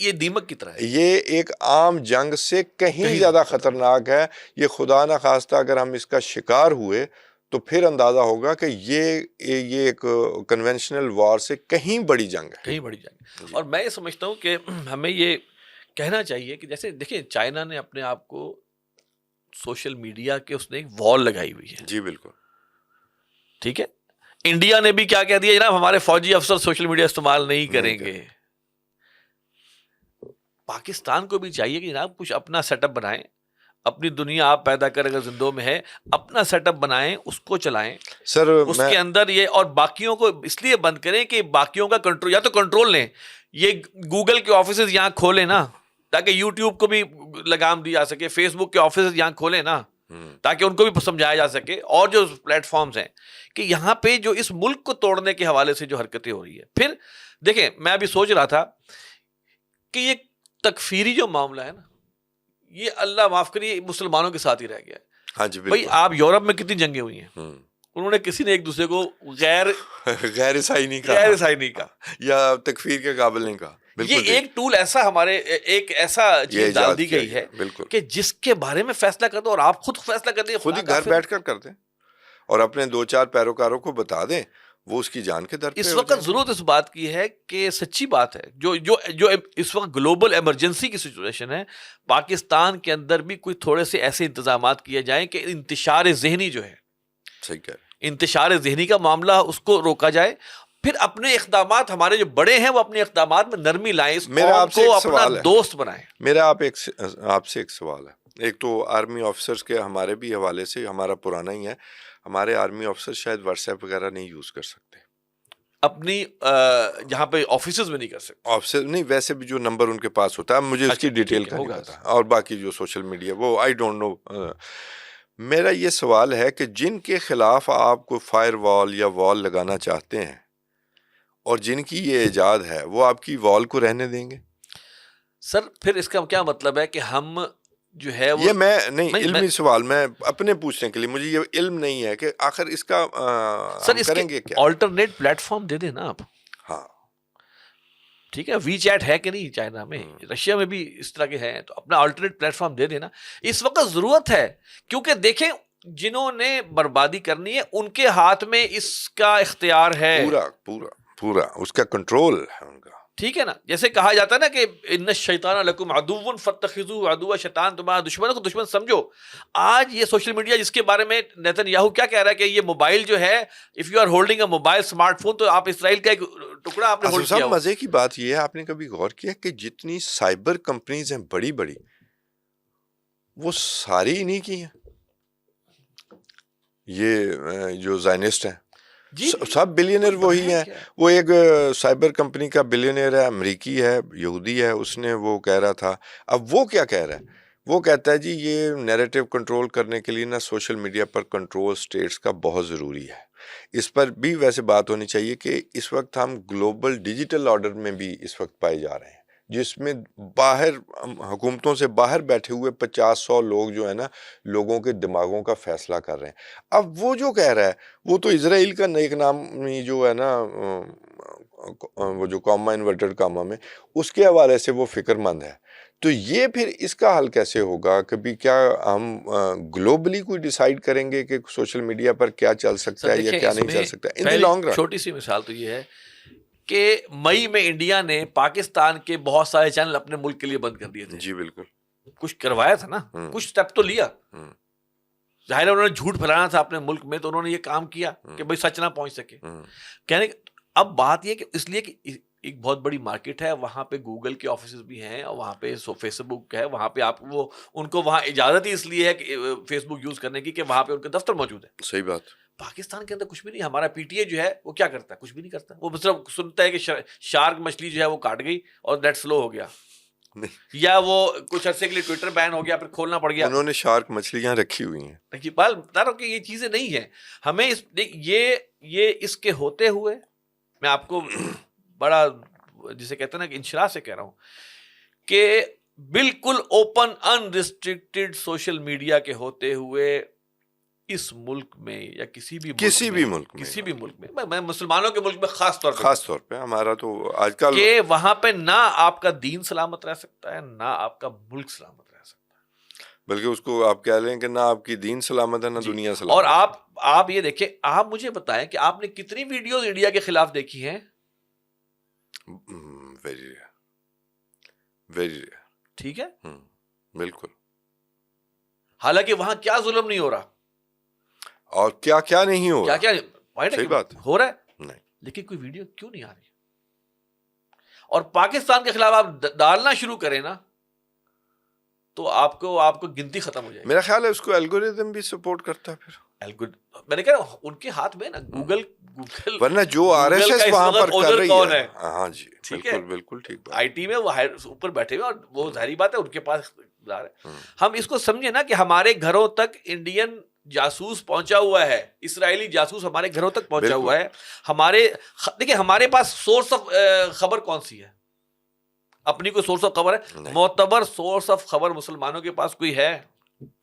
یہ دیمک کی طرح ہے. یہ ایک عام جنگ سے کہیں زیادہ خطرناک ہے. یہ خدا نہ خواستہ اگر ہم اس کا شکار ہوئے تو پھر اندازہ ہوگا کہ یہ ایک کنونشنل وار سے کہیں بڑی جنگ ہے, کہیں بڑی جنگ. اور میں یہ سمجھتا ہوں کہ ہمیں یہ کہنا چاہیے کہ جیسے دیکھیں چائنا نے اپنے آپ کو سوشل میڈیا کے اس نے ایک وال لگائی ہوئی ہے. جی بالکل ٹھیک ہے, انڈیا نے بھی کیا کہہ دیا جناب, ہمارے فوجی افسر سوشل میڈیا استعمال نہیں کریں گے. پاکستان کو بھی چاہیے کہ جناب کچھ اپنا سیٹ اپ بنائیں, اپنی دنیا آپ پیدا کریں, اگر زندوں میں ہے اپنا سیٹ اپ بنائیں, اس کو چلائیں سر. اس کے اندر یہ, اور باقیوں کو اس لیے بند کریں کہ باقیوں کا کنٹرول, یا تو کنٹرول لیں, یہ گوگل کے آفیسز یہاں کھولیں نا تاکہ یوٹیوب کو بھی لگام دی جا سکے, فیس بک کے آفیسز یہاں کھولیں نا تاکہ ان کو بھی سمجھایا جا سکے, اور جو پلیٹ فارمز ہیں کہ یہاں پہ جو اس ملک کو توڑنے کے حوالے سے جو حرکتیں ہو رہی ہے. پھر دیکھیں میں ابھی سوچ رہا تھا کہ یہ تکفیری جو معاملہ ہے نا, یہ اللہ معاف کریے مسلمانوں کے ساتھ ہی رہ گیا ہے. ہاں جی بھائی آپ یورپ میں کتنی جنگیں ہوئی ہیں, انہوں نے کسی نے ایک دوسرے کو غیر عیسائی نہیں کہا یا تکفیر کے قابل نہیں کہا. یہ ایک ٹول ایسا ہمارے ایک ایسا چیز ڈال دی گئی ہے کہ جس کے بارے میں فیصلہ کر دو, اور آپ خود فیصلہ کر دیں, خود ہی گھر بیٹھ کر دیں اور اپنے 2-4 پیروکاروں کو بتا دیں, وہ اس کی جان کے در پہ. اس وقت ضرورت اس بات کی ہے کہ سچی بات ہے, جو اس وقت گلوبل ایمرجنسی کی سچویشن ہے, پاکستان کے اندر بھی کوئی تھوڑے سے ایسے انتظامات کیے جائیں کہ انتشار ذہنی جو ہے, صحیح کہہ رہے ہیں, انتشار ذہنی کا معاملہ اس کو روکا جائے. پھر اپنے اقدامات, ہمارے جو بڑے ہیں وہ اپنے اقدامات میں نرمی لائیں, اس قوم کو اپنا دوست بنائیں. میرا آپ سے ایک سوال ہے. ایک تو آرمی آفیسرز کے ہمارے بھی حوالے سے, ہمارا پرانا ہی ہے, ہمارے آرمی آفیسر شاید واٹس ایپ وغیرہ نہیں یوز کر سکتے اپنی جہاں پہ آفیسز میں نہیں کر سکتے. آفیسر نہیں, ویسے بھی جو نمبر ان کے پاس ہوتا ہے, مجھے اس کی ڈیٹیل کا نہیں پتا, اور باقی جو سوشل میڈیا وہ آئی ڈونٹ نو. میرا یہ سوال ہے کہ جن کے خلاف آپ کو فائر وال یا وال لگانا چاہتے ہیں اور جن کی یہ ایجاد ہے, وہ آپ کی وال کو رہنے دیں گے؟ سر پھر اس کا کیا مطلب ہے کہ ہم جو ہے یہ میں نہیں, علمی سوال میں اپنے پوچھنے کے لیے, مجھے یہ علم نہیں ہے کہ آخر اس کا سر اس کریں گے کیا. آلٹرنیٹ پلیٹ فارم دے دیں نا آپ. ہاں ٹھیک ہے, وی چیٹ ہے کہ نہیں چائنا میں, رشیا میں بھی اس طرح کے ہیں, تو اپنا آلٹرنیٹ پلیٹ فارم دے دینا. اس وقت ضرورت ہے, کیونکہ دیکھیں جنہوں نے بربادی کرنی ہے ان کے ہاتھ میں اس کا اختیار ہے, پورا اس کا کنٹرول ہے ان کا. ٹھیک ہے نا, جیسے کہا جاتا ہے نا کہ ان الشیطان لکم عدو فاتخذوه عدوا, شیطان تمہارا دشمن کو دشمن سمجھو. آج یہ سوشل میڈیا جس کے بارے میں نیتن یاہو کیا کہہ رہا ہے کہ یہ موبائل جو ہے, if you are holding a mobile smart phone, تو آپ اسرائیل کا ایک ٹکڑا آپ نے ہولڈ کیا. مزے کی بات یہ ہے, آپ نے کبھی غور کیا کہ جتنی سائبر کمپنیز ہیں بڑی بڑی, وہ ساری انہی کی ہیں, یہ جو زائنسٹ ہیں سب بلینئر وہی ہیں. وہ ایک سائبر کمپنی کا بلینئر ہے, امریکی ہے, یہودی ہے, اس نے وہ کہہ رہا تھا. اب وہ کیا کہہ رہا ہے, وہ کہتا ہے جی یہ نیریٹو کنٹرول کرنے کے لیے نا سوشل میڈیا پر کنٹرول سٹیٹس کا بہت ضروری ہے. اس پر بھی ویسے بات ہونی چاہیے کہ اس وقت ہم گلوبل ڈیجیٹل آرڈر میں بھی اس وقت پائے جا رہے ہیں, جس میں باہر حکومتوں سے باہر بیٹھے ہوئے 50-100 لوگ جو ہے نا لوگوں کے دماغوں کا فیصلہ کر رہے ہیں. اب وہ جو کہہ رہا ہے, وہ تو اسرائیل کا نیک نام جو ہے نا, وہ جو کاما انورٹڈ کاما میں, اس کے حوالے سے وہ فکر مند ہے. تو یہ پھر اس کا حل کیسے ہوگا؟ کبھی کیا ہم گلوبلی کوئی ڈیسائیڈ کریں گے کہ سوشل میڈیا پر کیا چل سکتا ہے یا کیا نہیں چل سکتا ان دی لانگ رن؟ چھوٹی سی مثال تو یہ ہے کہ مئی میں انڈیا نے پاکستان کے بہت سارے چینل اپنے ملک کے لیے بند کر دیے تھے. جی بالکل, کچھ کروایا تھا نا, کچھ اسٹیپ تو لیا. ظاہر ہے انہوں نے جھوٹ پھیلانا تھا اپنے ملک میں, تو انہوں نے یہ کام کیا کہ بھائی سچ نہ پہنچ سکے. کہنے اب بات یہ کہ اس لیے کہ ایک بہت بڑی مارکیٹ ہے, وہاں پہ گوگل کے آفیسز بھی ہیں, اور وہاں پہ فیس بک ہے, وہاں پہ آپ وہ ان کو وہاں اجازت ہی اس لیے ہے کہ فیس بک یوز کرنے کی کہ وہاں پہ ان کے دفتر موجود ہے. صحیح بات. پاکستان کے اندر کچھ بھی نہیں. ہمارا پی ٹی اے جو ہے وہ کیا کرتا ہے, کچھ بھی نہیں کرتا. وہ صرف سنتا ہے کہ شارک مچھلی جو ہے وہ کاٹ گئی اور نیٹ سلو ہو گیا, یا وہ کچھ عرصے کے لیے ٹویٹر بین ہو گیا, پھر کھولنا پڑ گیا. انہوں نے شارک مچھلیاں رکھی ہوئی ہیں. دیکھیے بال بتا رہا ہوں کہ یہ چیزیں نہیں ہیں. ہمیں یہ اس کے ہوتے ہوئے میں آپ کو بڑا جسے کہتے ہیں نا کہ انشراح سے کہہ رہا ہوں کہ بالکل اوپن ان ریسٹرکٹیڈ سوشل میڈیا کے ہوتے ہوئے اس ملک میں یا کسی بھی ملک میں میں مسلمانوں کے ملک میں خاص طور پہ ہمارا تو آج کل کہ وہاں پہ نہ آپ کا دین سلامت رہ سکتا ہے نہ آپ کا ملک سلامت رہ سکتا ہے، بلکہ اس کو آپ کہہ لیں کہ نہ آپ کی دین سلامت ہے نہ دنیا سلامت. اور آپ یہ دیکھیں، آپ مجھے بتائیں کہ آپ نے کتنی ویڈیوز انڈیا کے خلاف دیکھی ہیں؟ Very rare. ٹھیک ہے، بالکل. حالانکہ وہاں کیا ظلم نہیں ہو رہا اور کیا نہیں ہو رہا، کیا صحیح بات ہو رہا ہے، نہیں. لیکن کوئی ویڈیو کیوں نہیں آ رہی؟ اور پاکستان کے خلاف آپ ڈالنا شروع کریں نا تو آپ کو گنتی ختم ہو جائے گی. میرا خیال ہے اس کو الگوریتم بھی سپورٹ کرتا ہے. پھر میں نے کہا ان کے ہاتھ میں نا گوگل ورنہ جو آر ایس ایس وہاں پر کر رہی ہے. ہاں جی، ٹھیک ہے، بالکل ٹھیک بات. آئی ٹی میں وہ اوپر بیٹھے ہوئے اور وہ ظاہری بات ہے ان کے پاس اقتدار ہے. ہم اس کو سمجھے نا کہ ہمارے گھروں تک انڈین جاسوس پہنچا ہوا ہے، اسرائیلی جاسوس ہمارے گھروں تک پہنچا ہوا ہے. دیکھیں ہمارے پاس سورس آف خبر کون سی ہے؟ اپنی کوئی سورس آف خبر ہے؟ معتبر سورس آف خبر مسلمانوں کے پاس کوئی ہے؟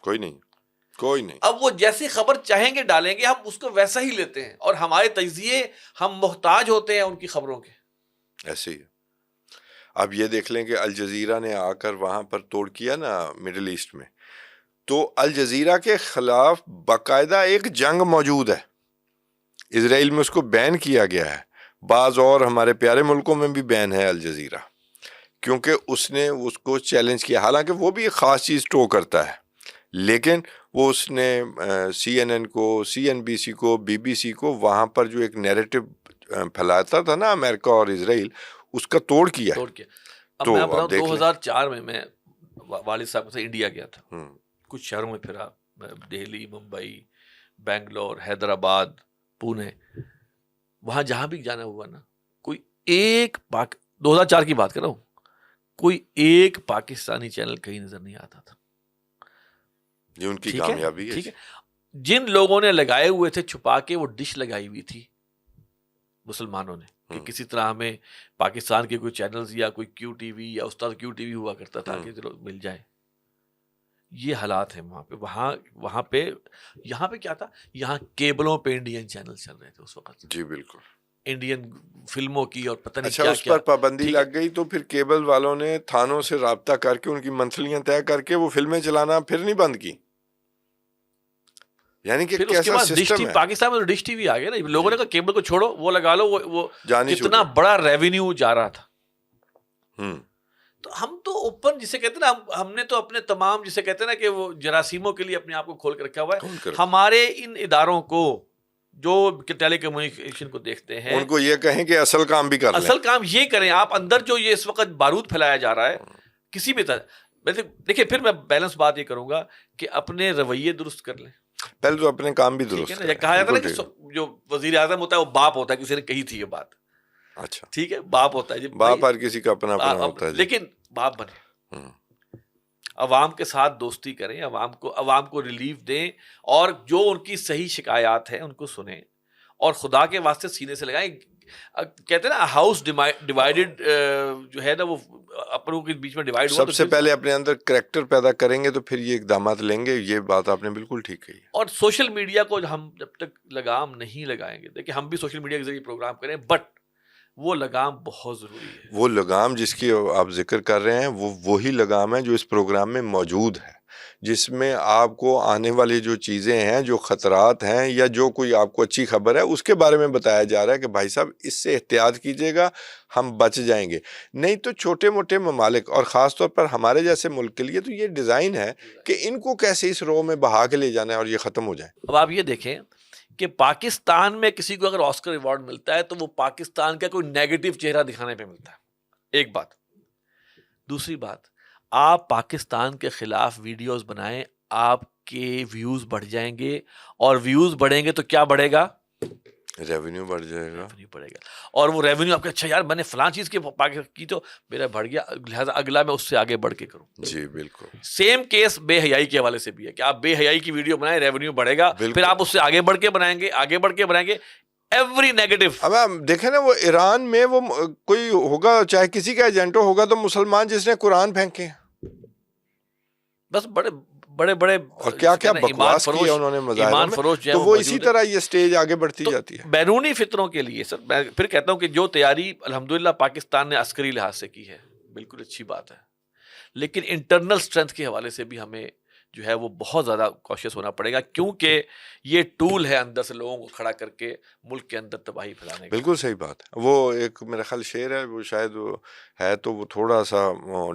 کوئی نہیں. اب وہ جیسی خبر چاہیں گے ڈالیں گے، ہم اس کو ویسا ہی لیتے ہیں اور ہمارے تجزیے، ہم محتاج ہوتے ہیں ان کی خبروں کے. ایسے ہی. اب یہ دیکھ لیں کہ الجزیرہ نے آ کر وہاں پر توڑ کیا نا مڈل ایسٹ میں، تو الجزیرہ کے خلاف باقاعدہ ایک جنگ موجود ہے. اسرائیل میں اس کو بین کیا گیا ہے، بعض اور ہمارے پیارے ملکوں میں بھی بین ہے الجزیرہ، کیونکہ اس نے اس کو چیلنج کیا. حالانکہ وہ بھی ایک خاص چیز ٹو کرتا ہے، لیکن وہ اس نے CNN کو، CNBC کو، BBC کو وہاں پر جو ایک نیریٹو پھیلاتا تھا نا امریکہ اور اسرائیل، اس کا توڑ کیا. اب میں بتاؤں 2004 میں میں والد صاحب سے انڈیا گیا تھا، کچھ شہروں میں پھرا، دہلی، ممبئی، بنگلور، حیدرآباد، پونے. وہاں جہاں بھی جانا ہوا نا، کوئی ایک 2004 کی بات کر رہا ہوں، کوئی ایک پاکستانی چینل کہیں نظر نہیں آتا تھا. یہ ان کی کامیابی ہے. جن لوگوں نے لگائے ہوئے تھے چھپا کے، وہ ڈش لگائی ہوئی تھی مسلمانوں نے کہ کسی طرح ہمیں پاکستان کے کوئی چینلز یا کوئی کیو ٹی وی یا استاد کیو ٹی وی ہوا کرتا تھا کہ چلو مل جائے. یہ حالات ہیں وہاں پہ. وہاں پہ یہاں پہ کیا تھا، یہاں کیبلوں پہ انڈین چینل چل رہے تھے اس وقت. جی بالکل. انڈین فلموں کی اور پتہ نہیں اچھا اس پر پابندی لگ گئی تو پھر کیبل والوں نے تھانوں سے رابطہ کر کے ان کی منتھلیاں طے کر کے وہ فلمیں چلانا پھر نہیں بند کی. یعنی کہ کیسا سسٹم ہے. پاکستان میں ڈش ٹی وی آ گیا نا، لوگوں نے کہا کیبل کو چھوڑو، وہ لگا لو. وہ کتنا بڑا ریونیو جا رہا تھا. تو ہم تو اوپن جسے کہتے ہیں نا، ہم نے تو اپنے تمام جسے کہتے ہیں نا کہ وہ جراثیموں کے لیے اپنے آپ کو کھول کے رکھا ہوا ہے. ہمارے ان اداروں کو جو ٹیلی کمیونیکیشن کو دیکھتے ہیں، ان کو یہ کہیں کہ اصل کام بھی کر لیں. اصل کام یہ کریں. آپ اندر جو یہ اس وقت بارود پھیلایا جا رہا ہے کسی بھی طرح، دیکھیں پھر میں بیلنس بات یہ کروں گا کہ اپنے رویے درست کر لیں. پہلے تو اپنے کام بھی درست کریں. کہا جاتا ہے نا کہ جو وزیر اعظم ہوتا ہے وہ باپ ہوتا ہے، کسی نے کہی تھی یہ بات. اچھا ٹھیک ہے، باپ ہوتا ہے، باپ ہر کسی کا اپنا ہوتا ہے، لیکن باپ بنے، عوام کے ساتھ دوستی کریں، عوام کو ریلیف دیں، اور جو ان کی صحیح شکایات ہیں ان کو سنیں اور خدا کے واسطے سینے سے لگائیں. کہتے ہیں نا ہاؤس ڈیوائیڈڈ جو ہے نا، وہ اپنوں کے بیچ میں ڈیوائیڈ ہوا. سب سے پہلے اپنے اندر کریکٹر پیدا کریں گے تو پھر یہ اقدامات لیں گے. یہ بات آپ نے بالکل ٹھیک کہی. اور سوشل میڈیا کو ہم جب تک لگام نہیں لگائیں گے، دیکھیں ہم بھی سوشل میڈیا کے ذریعے پروگرام کریں، بٹ وہ لگام بہت ضروری ہے. وہ لگام جس کی آپ ذکر کر رہے ہیں وہ وہی لگام ہے جو اس پروگرام میں موجود ہے، جس میں آپ کو آنے والی جو چیزیں ہیں، جو خطرات ہیں، یا جو کوئی آپ کو اچھی خبر ہے اس کے بارے میں بتایا جا رہا ہے کہ بھائی صاحب اس سے احتیاط کیجیے گا، ہم بچ جائیں گے. نہیں تو چھوٹے موٹے ممالک اور خاص طور پر ہمارے جیسے ملک کے لیے تو یہ ڈیزائن ہے کہ ان کو کیسے اس رو میں بہا کے لے جانا ہے اور یہ ختم ہو جائے. اب آپ یہ دیکھیں کہ پاکستان میں کسی کو اگر آسکر ایوارڈ ملتا ہے تو وہ پاکستان کا کوئی نیگیٹو چہرہ دکھانے پہ ملتا ہے. ایک بات. دوسری بات، آپ پاکستان کے خلاف ویڈیوز بنائیں، آپ کے ویوز بڑھ جائیں گے، اور ویوز بڑھیں گے تو کیا بڑھے گا؟ ریونیو بڑھ جائے گا. بڑھے گا، اور وہ ریونیو آپ کا، اچھا یار میں نے فلاں چیز کی تو میرا بڑھ گیا، لہٰذا اگلا میں اس سے آگے بڑھ کے کروں. جی بالکل. سیم کیس بے حیائی کے حوالے سے بھی ہے کہ آپ بے حیائی کی ویڈیو بنائیں، ریونیو بڑھے گا، پھر آپ اس سے آگے بڑھ کے بنائیں گے ایوری نیگیٹو. اب آپ دیکھیں نا، وہ ایران میں وہ کوئی ہوگا، چاہے کسی کا ایجنٹو ہوگا، تو مسلمان جس نے قرآن پھینکے ہیں بس بڑے بڑے بڑے اور کیا کیا بکواس کیا انہوں نے مظاہروں ایمان میں، فروش جو ہے تو وہ وہ اسی موجود ہے۔ طرح یہ سٹیج آگے بڑھتی تو جاتی ہے۔ بیرونی فطروں کے لیے سر میں پھر کہتا ہوں کہ جو تیاری الحمدللہ پاکستان نے عسکری لحاظ سے کی ہے بالکل اچھی بات ہے، لیکن انٹرنل اسٹرینتھ کے حوالے سے بھی ہمیں جو ہے وہ بہت زیادہ کوشش ہونا پڑے گا، کیونکہ یہ ٹول ہے اندر سے لوگوں کو کھڑا کر کے ملک کے اندر تباہی پھیلانے کا۔ بالکل صحیح بات ہے۔ وہ ایک میرا خیال شعر ہے، وہ شاید وہ ہے تو وہ تھوڑا سا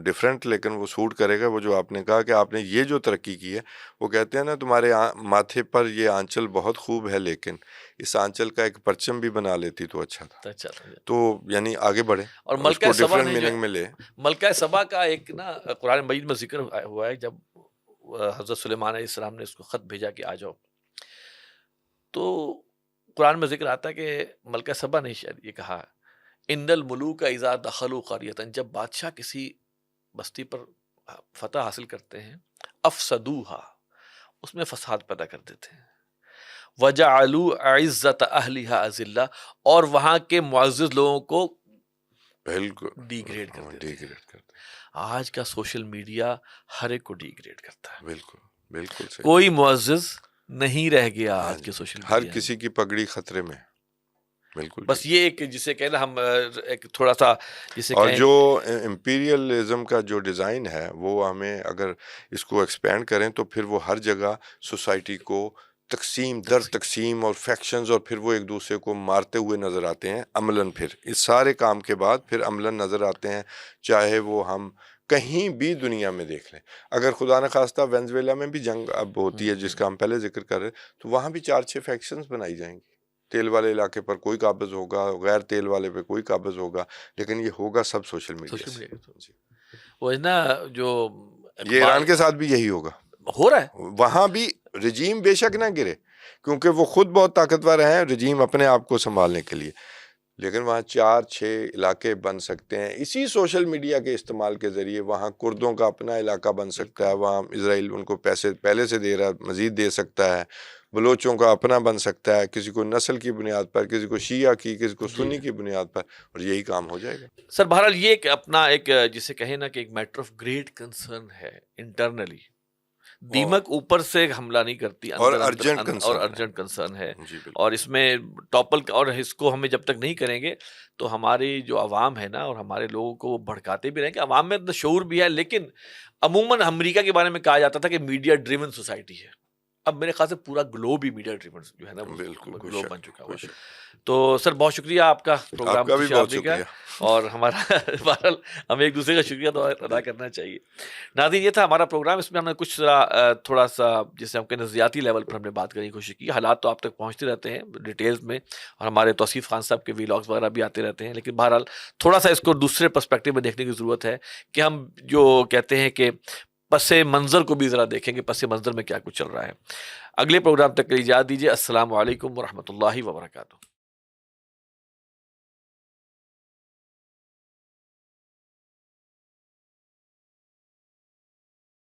ڈفرینٹ، لیکن وہ سوٹ کرے گا۔ وہ جو آپ نے کہا کہ آپ نے یہ جو ترقی کی ہے، وہ کہتے ہیں نا تمہارے ماتھے پر یہ آنچل بہت خوب ہے، لیکن اس آنچل کا ایک پرچم بھی بنا لیتی تو اچھا تھا۔ اچھا تھا۔ تو یعنی آگے بڑھے اور اس ملکہ کو سبا ڈفرینٹ نے جو میننگ میں لے۔ ملکہ سبا کا ایک نا قرآن مجید میں ذکر ہوا ہے، جب حضرت سلیمان علیہ السلام نے اس کو خط بھیجا کہ آ جاؤ، تو قرآن میں ذکر آتا ہے کہ ملکہ سبا نے شاید یہ کہا، ان الملوک اذا دخلوا قریۃ، جب بادشاہ کسی بستی پر فتح حاصل کرتے ہیں، افسدوها، اس میں فساد پیدا کر دیتے ہیں، وجعلوا عزت اہلها اذلہ، اور وہاں کے معزز لوگوں کو بالکل ڈی گریڈ کر دیتے ہیں۔ ڈیگریڈ کرتے آج کا سوشل میڈیا ہر ایک کو ڈی گریڈ کرتا ہے، ہیں، بالکل بالکل صحیح۔ کوئی معزز نہیں رہ گیا ہاں آج کے جی، سوشل ہر میڈیا میں۔ کسی کی پگڑی خطرے میں، بالکل بس ٹھیک۔ یہ ایک جسے کہنا ہم ایک تھوڑا سا جسے اور کہیں جو امپیریلزم کا جو ڈیزائن ہے، وہ ہمیں اگر اس کو ایکسپینڈ کریں تو پھر وہ ہر جگہ سوسائٹی کو تقسیم در تقسیم اور فیکشنز، اور پھر وہ ایک دوسرے کو مارتے ہوئے نظر آتے ہیں عملاً۔ پھر اس سارے کام کے بعد پھر عملاً نظر آتے ہیں، چاہے وہ ہم کہیں بھی دنیا میں دیکھ لیں۔ اگر خدا نخواستہ وینزویلا میں بھی جنگ اب ہوتی ہے جس کا ہم پہلے ذکر کر رہے، تو وہاں بھی 4-6 فیکشنز بنائی جائیں گی۔ تیل والے علاقے پر کوئی قابض ہوگا، غیر تیل والے پہ کوئی قابض ہوگا، لیکن یہ ہوگا سب سوشل میڈیا سوشل سے۔ میڈیا کے جی۔ وہ ہے نا جو یہ ایران کے ساتھ بھی یہی ہوگا، ہو رہا ہے۔ وہاں بھی رجیم بے شک نہ گرے، کیونکہ وہ خود بہت طاقتور ہیں رجیم اپنے آپ کو سنبھالنے کے لیے، لیکن وہاں 4-6 علاقے بن سکتے ہیں اسی سوشل میڈیا کے استعمال کے ذریعے۔ وہاں کردوں کا اپنا علاقہ بن سکتا ہے، وہاں اسرائیل ان کو پیسے پہلے سے دے رہا ہے، مزید دے سکتا ہے۔ بلوچوں کا اپنا بن سکتا ہے، کسی کو نسل کی بنیاد پر، کسی کو شیعہ کی، کسی کو سنی کی بنیاد پر، اور یہی کام ہو جائے گا۔ سر بہرحال یہ ایک اپنا ایک جسے کہیں نا کہ ایک میٹر آف گریٹ کنسرن ہے انٹرنلی۔ دیمک اوپر سے حملہ نہیں کرتی، اور اندر ارجنٹ اور کنسرن ہے۔ ارجنٹ کنسرن ہے، جی بالکل۔ اور اس میں ٹاپل، اور اس کو ہمیں جب تک نہیں کریں گے تو ہماری جو عوام ہے نا، اور ہمارے لوگوں کو وہ بھڑکاتے بھی رہیں گے۔ عوام میں اتنا شعور بھی ہے، لیکن عموماً امریکہ کے بارے میں کہا جاتا تھا کہ میڈیا ڈریون سوسائٹی ہے۔ اب میرے خیال سے پورا گلوب ہی میڈیا ڈریون جو ہے نا، بالکل، کوئی گلوب شک بن چکا ہوا کوئی ہے۔ شک۔ تو سر بہت شکریہ آپ کا پروگرام آپ کا بھی تشریف بہت آوری کا، شکریہ۔ اور ہمارا بہرحال ہمیں ایک دوسرے کا شکریہ تو ادا کرنا چاہیے۔ ناظرین، یہ تھا ہمارا پروگرام، اس میں ہم نے کچھ تھوڑا سا جسے ہم کہیں نظریاتی لیول پر ہم نے بات کرنے کی کوشش کی۔ حالات تو آپ تک پہنچتے رہتے ہیں ڈیٹیلز میں، اور ہمارے توصیف خان صاحب کے ویلاگز وغیرہ بھی آتے رہتے ہیں، لیکن بہرحال تھوڑا سا اس کو دوسرے پرسپیکٹیو میں دیکھنے کی ضرورت ہے کہ ہم جو کہتے ہیں کہ پس منظر کو بھی ذرا دیکھیں کہ پس منظر میں کیا کچھ چل رہا ہے۔ اگلے پروگرام تک کے لیے اجازت دیجیے۔ السلام علیکم ورحمۃ اللہ وبرکاتہ۔